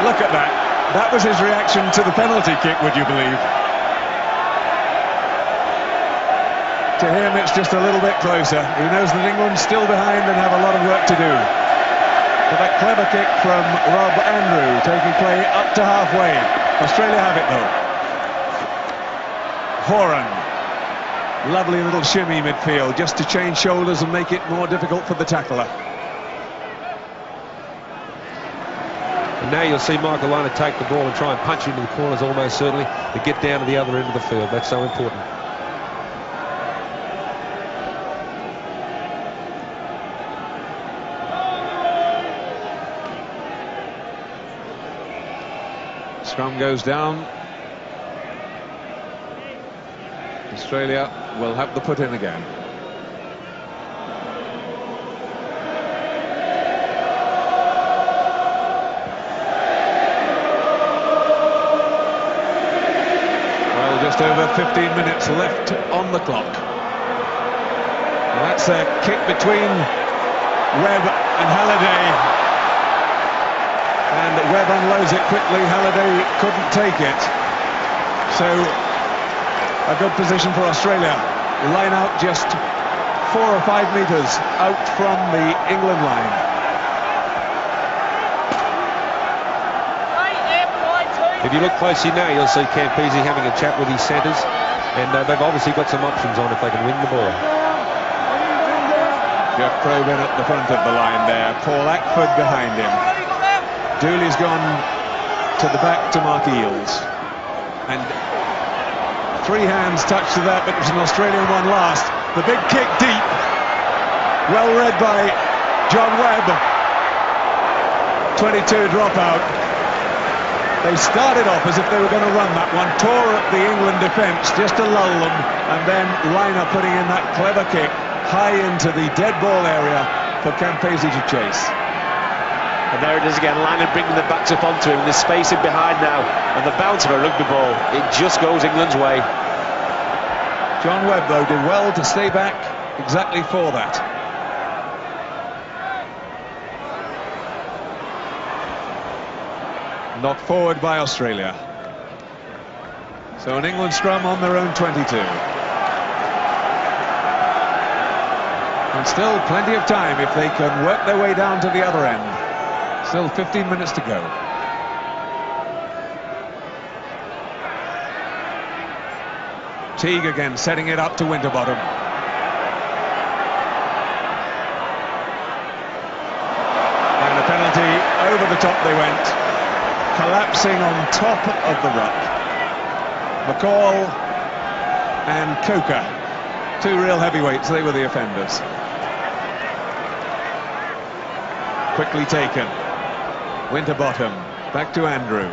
Look at that. That was his reaction to the penalty kick, would you believe? To him, it's just a little bit closer. He knows that England's still behind and have a lot of work to do. But that clever kick from Rob Andrew, taking play up to halfway. Australia have it, though. Horan. Lovely little shimmy midfield, just to change shoulders and make it more difficult for the tackler. And now you'll see Michael Liner take the ball and try and punch into the corners almost certainly to get down to the other end of the field. That's so important. Scrum goes down. Australia will have the put in again. Well, just over 15 minutes left on the clock. And that's a kick between Webb and Halliday. And Webb unloads it quickly. Halliday couldn't take it. So a good position for Australia. Line out just 4 or 5 metres out from the England line. If you look closely now, you'll see Campese having a chat with his centres, and they've obviously got some options on if they can win the ball. Jeff Probyn at the front of the line there. Paul Ackford behind him. Dooley's gone to the back to mark Eales. And 3 hands touched to that, but it was an Australian one last. The big kick deep. Well read by John Webb. 22 dropout. They started off as if they were going to run that one, tore up the England defence just to lull them, and then Liner putting in that clever kick high into the dead ball area for Campese to chase. And there it is again, Liner bringing the backs up onto him, there's space in behind now, and the bounce of a rugby ball, it just goes England's way. John Webb, though, did well to stay back exactly for that. Knocked forward by Australia. So an England scrum on their own 22. And still plenty of time if they can work their way down to the other end. Still 15 minutes to go. Teague again setting it up to Winterbottom. And a penalty, over the top they went, collapsing on top of the ruck. McCall and Coker, two real heavyweights, they were the offenders. Quickly taken. Winterbottom, back to Andrew.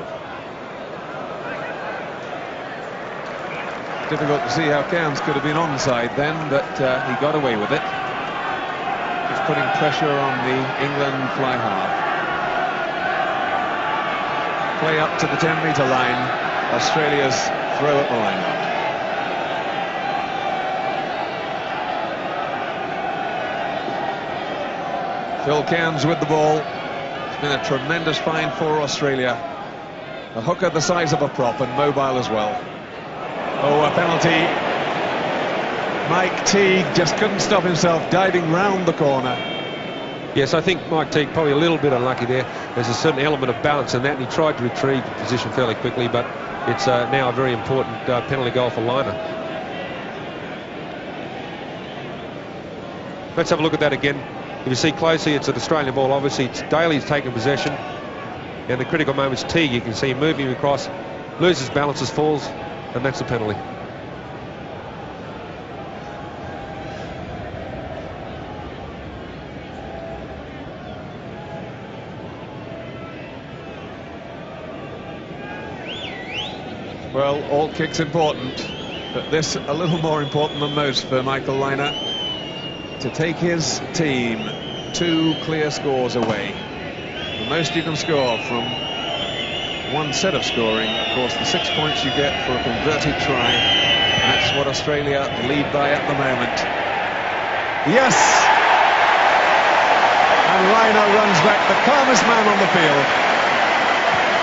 Difficult to see how Cairns could have been onside then, but he got away with it. Just putting pressure on the England fly half. Play up to the 10-metre line. Australia's throw at the line. Phil Cairns with the ball. It's been a tremendous find for Australia. A hooker the size of a prop and mobile as well. Oh, a penalty. Mike Teague just couldn't stop himself, diving round the corner. Yes, I think Mike Teague probably a little bit unlucky there. There's a certain element of balance in that, and he tried to retrieve the position fairly quickly, but it's now a very important penalty goal for Liner. Let's have a look at that again. If you see closely, it's an Australian ball. Obviously, it's Daly's taken possession, and the critical moment's Teague. You can see him moving across, loses balances, falls, and that's a penalty. Well, all kicks important, but this a little more important than most for Michael Liner, to take his team 2 clear scores away. The most you can score from one set of scoring, of course, the 6 points you get for a converted try. That's what Australia lead by at the moment. Yes! And Liner runs back, the calmest man on the field.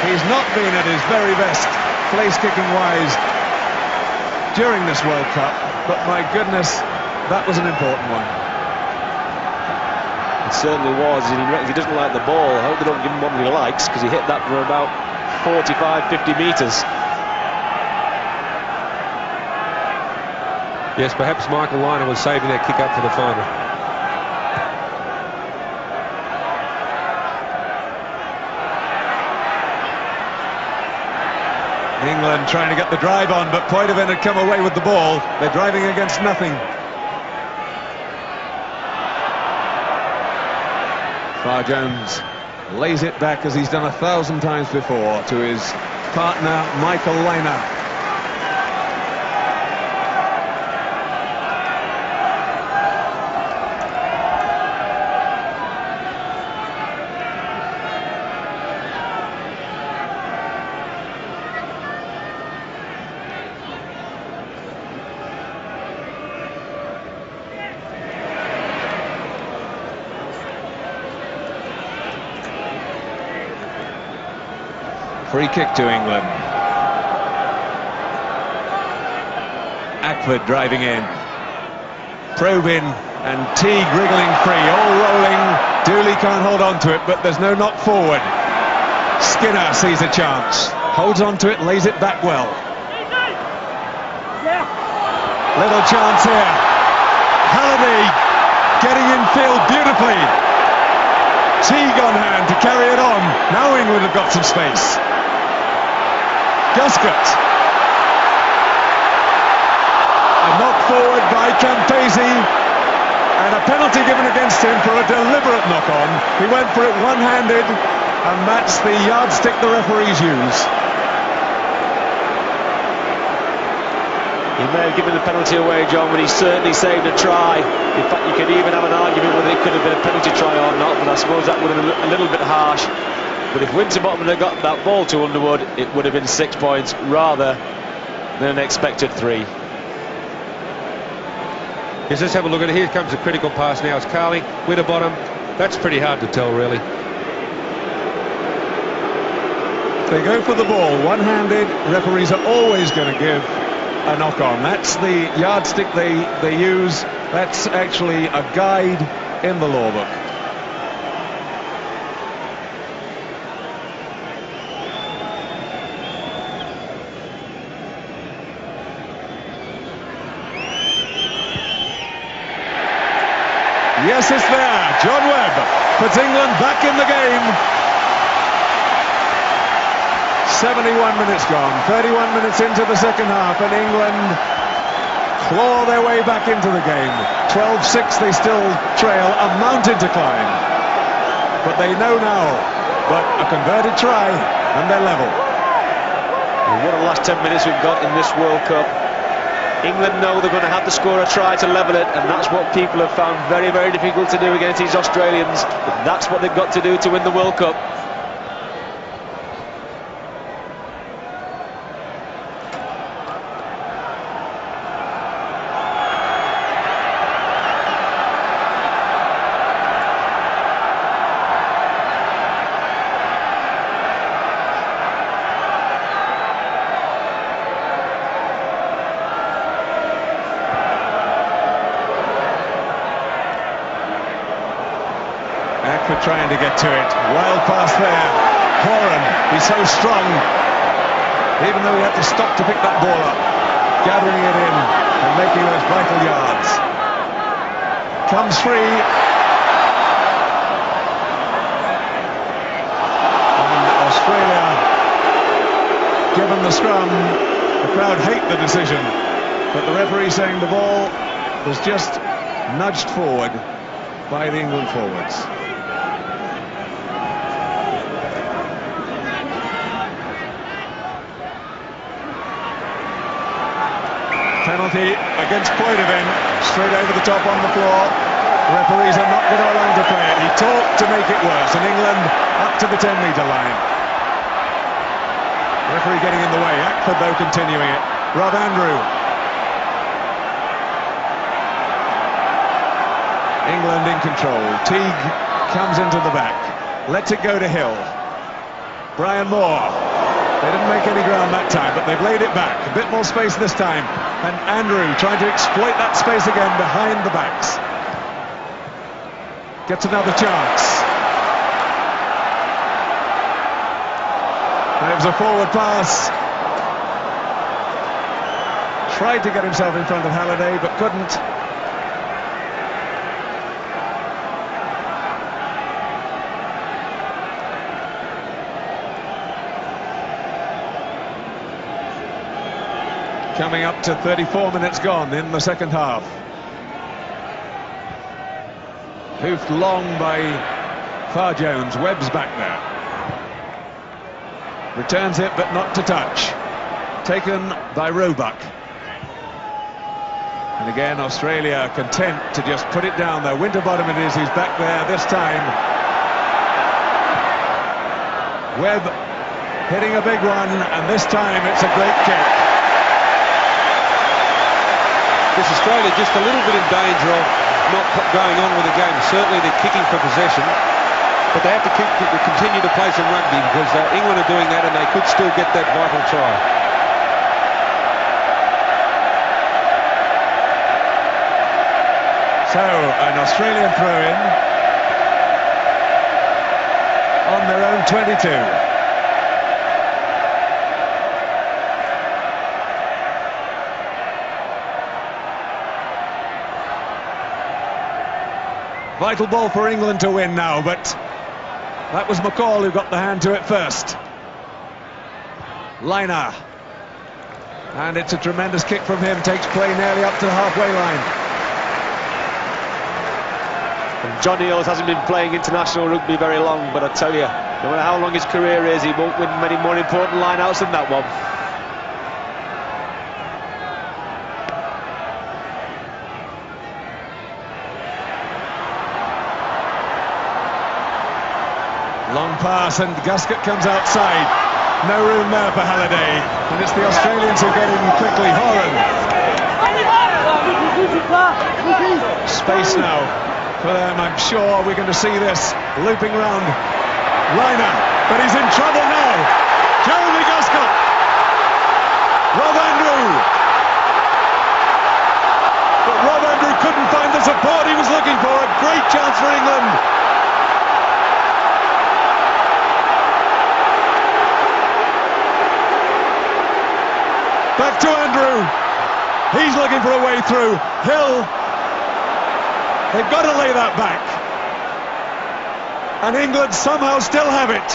He's not been at his very best place kicking wise during this World Cup, but my goodness, that was an important one. It certainly was. He doesn't like the ball. I hope they don't give him one he likes, because he hit that from about 45-50 metres. Yes, perhaps Michael Liner was saving that kick up for the final. England trying to get the drive on, but Poitevin had come away with the ball. They're driving against nothing. Farr Jones lays it back, as he's done 1,000 times before, to his partner Michael Liner. Free kick to England. Ackford driving in. Probin and Teague wriggling free, all rolling. Dooley can't hold on to it, but there's no knock forward. Skinner sees a chance. Holds on to it, lays it back well. Little chance here. Halliday getting in field beautifully. Teague on hand to carry it on. Now England have got some space. Guscott. A knock forward by Campese, and a penalty given against him for a deliberate knock-on. He went for it one-handed, and that's the yardstick the referees use. He may have given the penalty away, John, but he certainly saved a try. In fact, you could even have an argument whether it could have been a penalty try or not, but I suppose that would have been a little bit harsh. But if Winterbottom had got that ball to Underwood, it would have been 6 points rather than an expected 3. Yes, let's have a look at it. Here comes the critical pass now. It's Carling, Winterbottom. That's pretty hard to tell, really. They go for the ball one-handed. Referees are always going to give a knock-on. That's the yardstick they use. That's actually a guide in the law book. Yes, it's there. John Webb puts England back in the game. 71 minutes gone, 31 minutes into the second half, and England claw their way back into the game. 12-6 they still trail, a mountain to climb. But they know now, but a converted try, and they're level. Well, what a last 10 minutes we've got in this World Cup. England know they're going to have to score a try to level it, and that's what people have found very, very difficult to do against these Australians. But that's what they've got to do to win the World Cup. Trying to get to it. Wild pass there. Horan, he's so strong. Even though he had to stop to pick that ball up. Gathering it in and making those vital yards. Comes free. And Australia, given the scrum, the crowd hate the decision. But the referee saying the ball was just nudged forward by the England forwards. Penalty against Poitevin, straight over the top on the floor. The referees are not going to allow him to play it. He talked to make it worse, and England up to the 10-metre line. Referee getting in the way. Ackford, though, continuing it. Rob Andrew. England in control. Teague comes into the back. Lets it go to Hill. Brian Moore. They didn't make any ground that time, but they've laid it back. A bit more space this time. And Andrew trying to exploit that space again behind the backs. Gets another chance. There's a forward pass. Tried to get himself in front of Halliday, but couldn't. Coming up to 34 minutes gone in the second half. Hoofed long by Far Jones. Webb's back there. Returns it, but not to touch. Taken by Roebuck. And again, Australia content to just put it down there. Winterbottom it is, he's back there this time. Webb hitting a big one, and this time it's a great kick. This Australia just a little bit in danger of not going on with the game. Certainly they're kicking for possession, but they have to continue to play some rugby, because England are doing that and they could still get that vital try. So, an Australian throw-in on their own 22. Vital ball for England to win now, but that was McCall who got the hand to it first. Liner. And it's a tremendous kick from him, takes play nearly up to the halfway line. And John Eales hasn't been playing international rugby very long, but I tell you, No matter how long his career is, he won't win many more important line-outs than that one. Long pass and Gasket comes outside. No room there for Halliday. And it's the Australians who get in quickly. Horan. Space now for them. I'm sure we're going to see this looping round. Liner, but he's in trouble now. Jeremy Gasket. Rob Andrew. But Rob Andrew couldn't find the support he was looking for. A great chance for England. Back to Andrew. He's looking for a way through. Hill. They've got to lay that back. And England somehow still have it.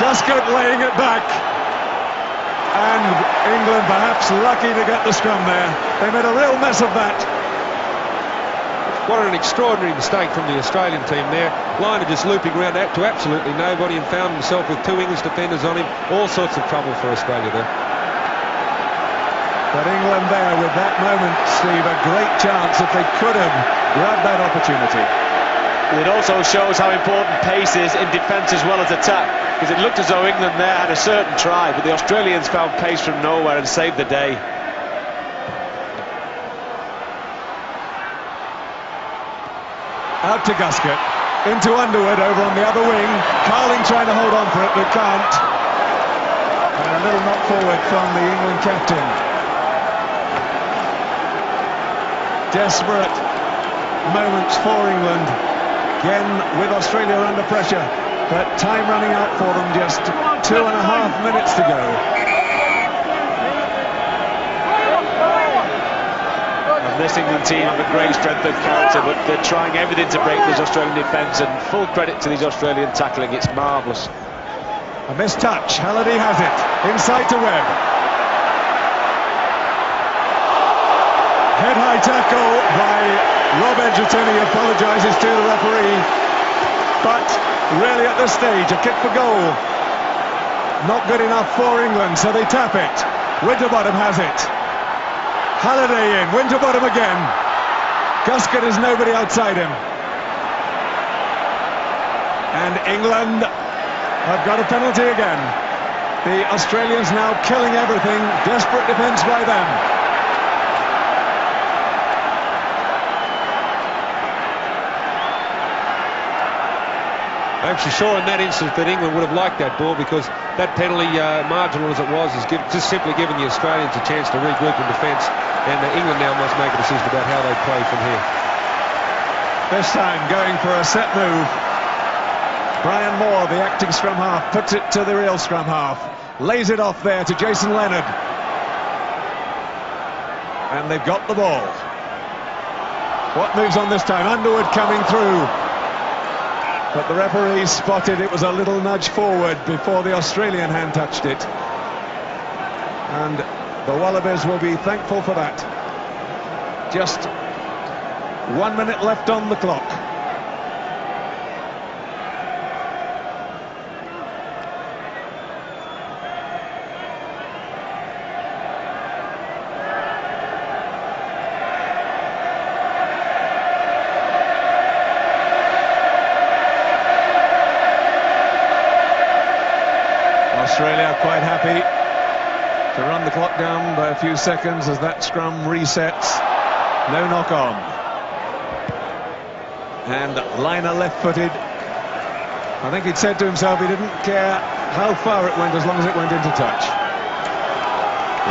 Gasket laying it back. And England perhaps lucky to get the scrum there. They made a real mess of that. What an extraordinary mistake from the Australian team there. Liner just looping around out to absolutely nobody and found himself with two English defenders on him. All sorts of trouble for Australia there. But England there with that moment, Steve, a great chance if they could have grabbed that opportunity. It also shows how important pace is in defence as well as attack, because it looked as though England there had a certain try, but the Australians found pace from nowhere and saved the day. Out to Gasket, into Underwood over on the other wing. Carling trying to hold on for it, but can't. And a little knock forward from the England captain. Desperate moments for England. Again with Australia under pressure, but time running out for them, just 2.5 minutes to go. This England team have a great strength of character, but they're trying everything to break this Australian defence, and full credit to these Australian tackling. It's marvellous. A missed touch. Halliday has it. Inside to Webb. Head-high tackle by Rob Edgerton. He apologises to the referee. But really at this stage, a kick for goal. Not good enough for England, so they tap it. Winterbottom has it. Halliday in, Winterbottom again. Gasket has nobody outside him. And England have got a penalty again. The Australians now killing everything. Desperate defence by them. I'm actually sure in that instance that England would have liked that ball, because that penalty, marginal as it was, is just simply giving the Australians a chance to regroup in defence, and England now must make a decision about how they play from here. This time going for a set move. Brian Moore, the acting scrum half, puts it to the real scrum half. Lays it off there to Jason Leonard. And they've got the ball. What moves on this time? Underwood coming through. But the referee spotted it was a little nudge forward before the Australian hand touched it. And the Wallabies will be thankful for that. Just 1 minute left on the clock. Australia quite happy to run the clock down by a few seconds as that scrum resets. No knock on. And Liner left-footed. I think he'd said to himself he didn't care how far it went as long as it went into touch.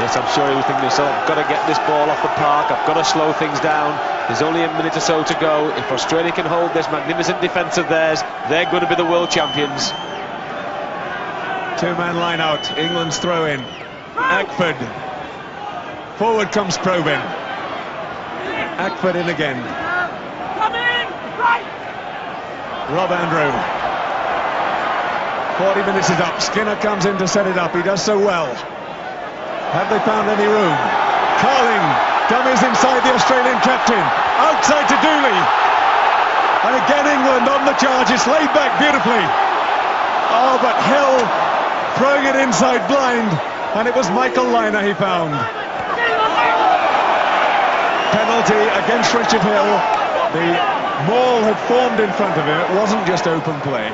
Yes, I'm sure he was thinking to himself, I've got to get this ball off the park, I've got to slow things down. There's only a minute or so to go. If Australia can hold this magnificent defence of theirs, they're going to be the world champions. Two-man line out, England's throw in. Ackford. Forward comes Probyn. Ackford in again. Rob Andrew. 40 minutes is up. Skinner comes in to set it up. He does so well. Have they found any room? Carling dummies inside the Australian captain. Outside to Dooley. And again England on the charge. It's laid back beautifully. Oh, but Hill throwing it inside blind, and it was Michael Lynagh he found. Penalty against Richard Hill. The maul had formed in front of him. It wasn't just open play.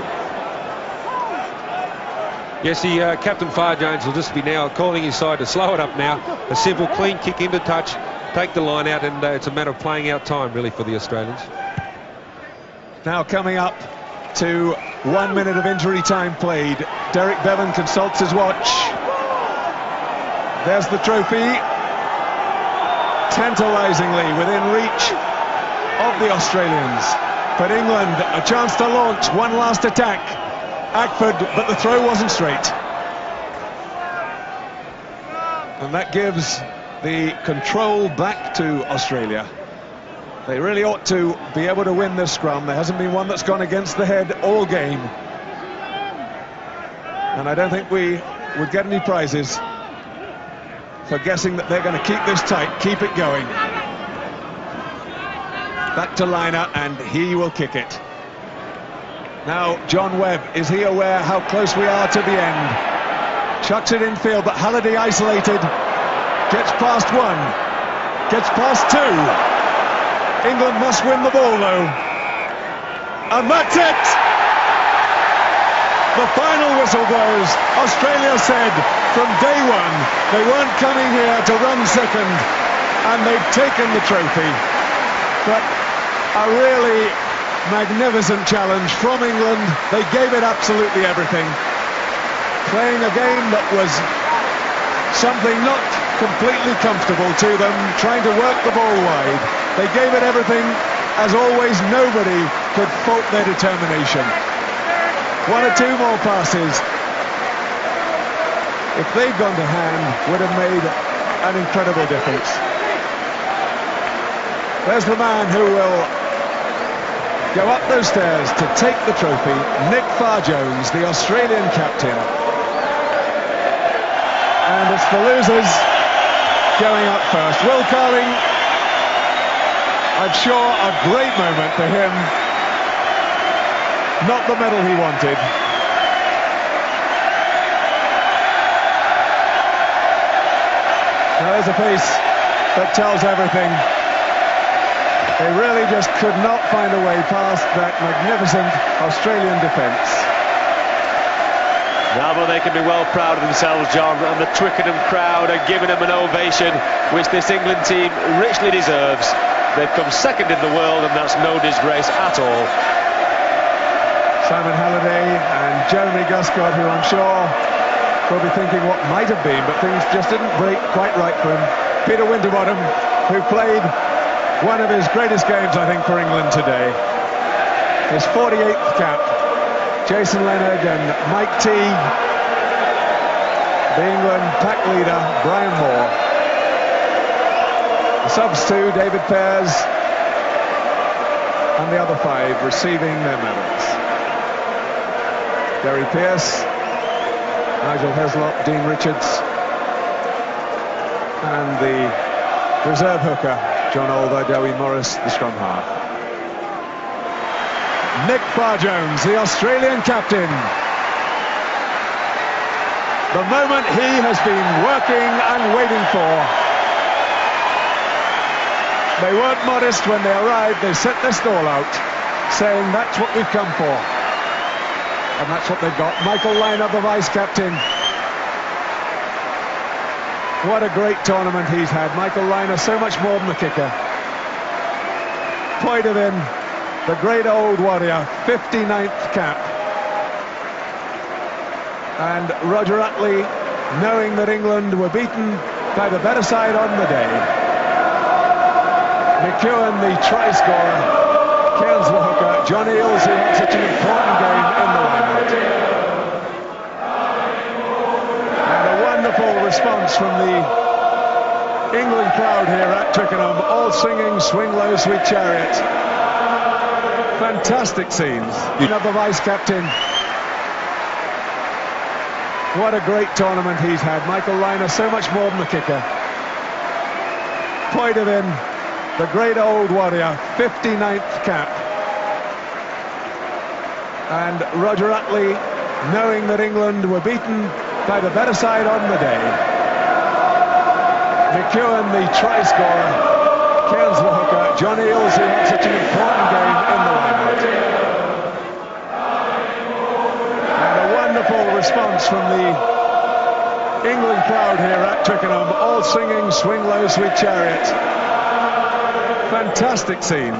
Yes, the Captain Farr Jones will just be now calling his side to slow it up now. A simple, clean kick into touch, take the line out, and it's a matter of playing out time, really, for the Australians. Now coming up to 1 minute of injury time played. Derek Bevan consults his watch. There's the trophy, tantalisingly within reach of the Australians. But England, a chance to launch one last attack. Ackford, but the throw wasn't straight. And that gives the control back to Australia. They really ought to be able to win this scrum. There hasn't been one that's gone against the head all game. And I don't think we would get any prizes for guessing that they're going to keep this tight, keep it going. Back to Lynagh, and he will kick it. Now, John Webb, is he aware how close we are to the end? Chucks it in field, but Halliday isolated. Gets past one. Gets past two. England must win the ball, though. And that's it! The final whistle blows. Australia said from day one they weren't coming here to run second, and they've taken the trophy. But a really magnificent challenge from England. They gave it absolutely everything, playing a game that was something not completely comfortable to them, trying to work the ball wide. They gave it everything. As always, nobody could fault their determination. One or two more passes, if they'd gone to hand, would have made an incredible difference. There's the man who will go up those stairs to take the trophy, Nick Farr-Jones, the Australian captain. And it's the losers going up first. Will Carling, I'm sure a great moment for him. Not the medal he wanted. Now there's a face that tells everything. They really just could not find a way past that magnificent Australian defence. Now, but they can be well proud of themselves, John, and the Twickenham crowd are giving them an ovation, which this England team richly deserves. They've come second in the world, and that's no disgrace at all. Simon Halliday and Jeremy Guscott, who I'm sure will be thinking what might have been, but things just didn't break quite right for him. Peter Winterbottom, who played one of his greatest games, I think, for England today. His 48th cap. Jason Leonard and Mike Teague. The England pack leader, Brian Moore. The subs too, David Pears. And the other five receiving their medals. Gary Pearce, Nigel Heslop, Dean Richards. And the reserve hooker, John Olver, Dewi Morris, the scrum half. Nick Farr-Jones, the Australian captain. The moment he has been working and waiting for. They weren't modest when they arrived. They set their stall out, saying that's what we've come for. And that's what they've got. Michael Lynagh, the vice-captain. What a great tournament he's had. Michael Lynagh, so much more than the kicker. Point of him, the great old warrior, 59th cap. And Roger Utley, knowing that England were beaten by the better side on the day. McEwen, the try scorer. Cairns, the hooker. John Eales, who had such an important game in the limelight. Wonderful response from the England crowd here at Twickenham, all singing "Swing Low, Sweet Chariot." Fantastic scenes. Another vice-captain. What a great tournament he's had. Michael Lynagh, so much more than the kicker. Point of him, the great old warrior, 59th cap. And Roger Utley, knowing that England were beaten by the better side on the day. McEwen, the try scorer, Cairns the hooker, John Eales, who had such an important game in the line-out. And a wonderful response from the England crowd here at Twickenham, all singing Swing Low Sweet Chariot. Fantastic scenes.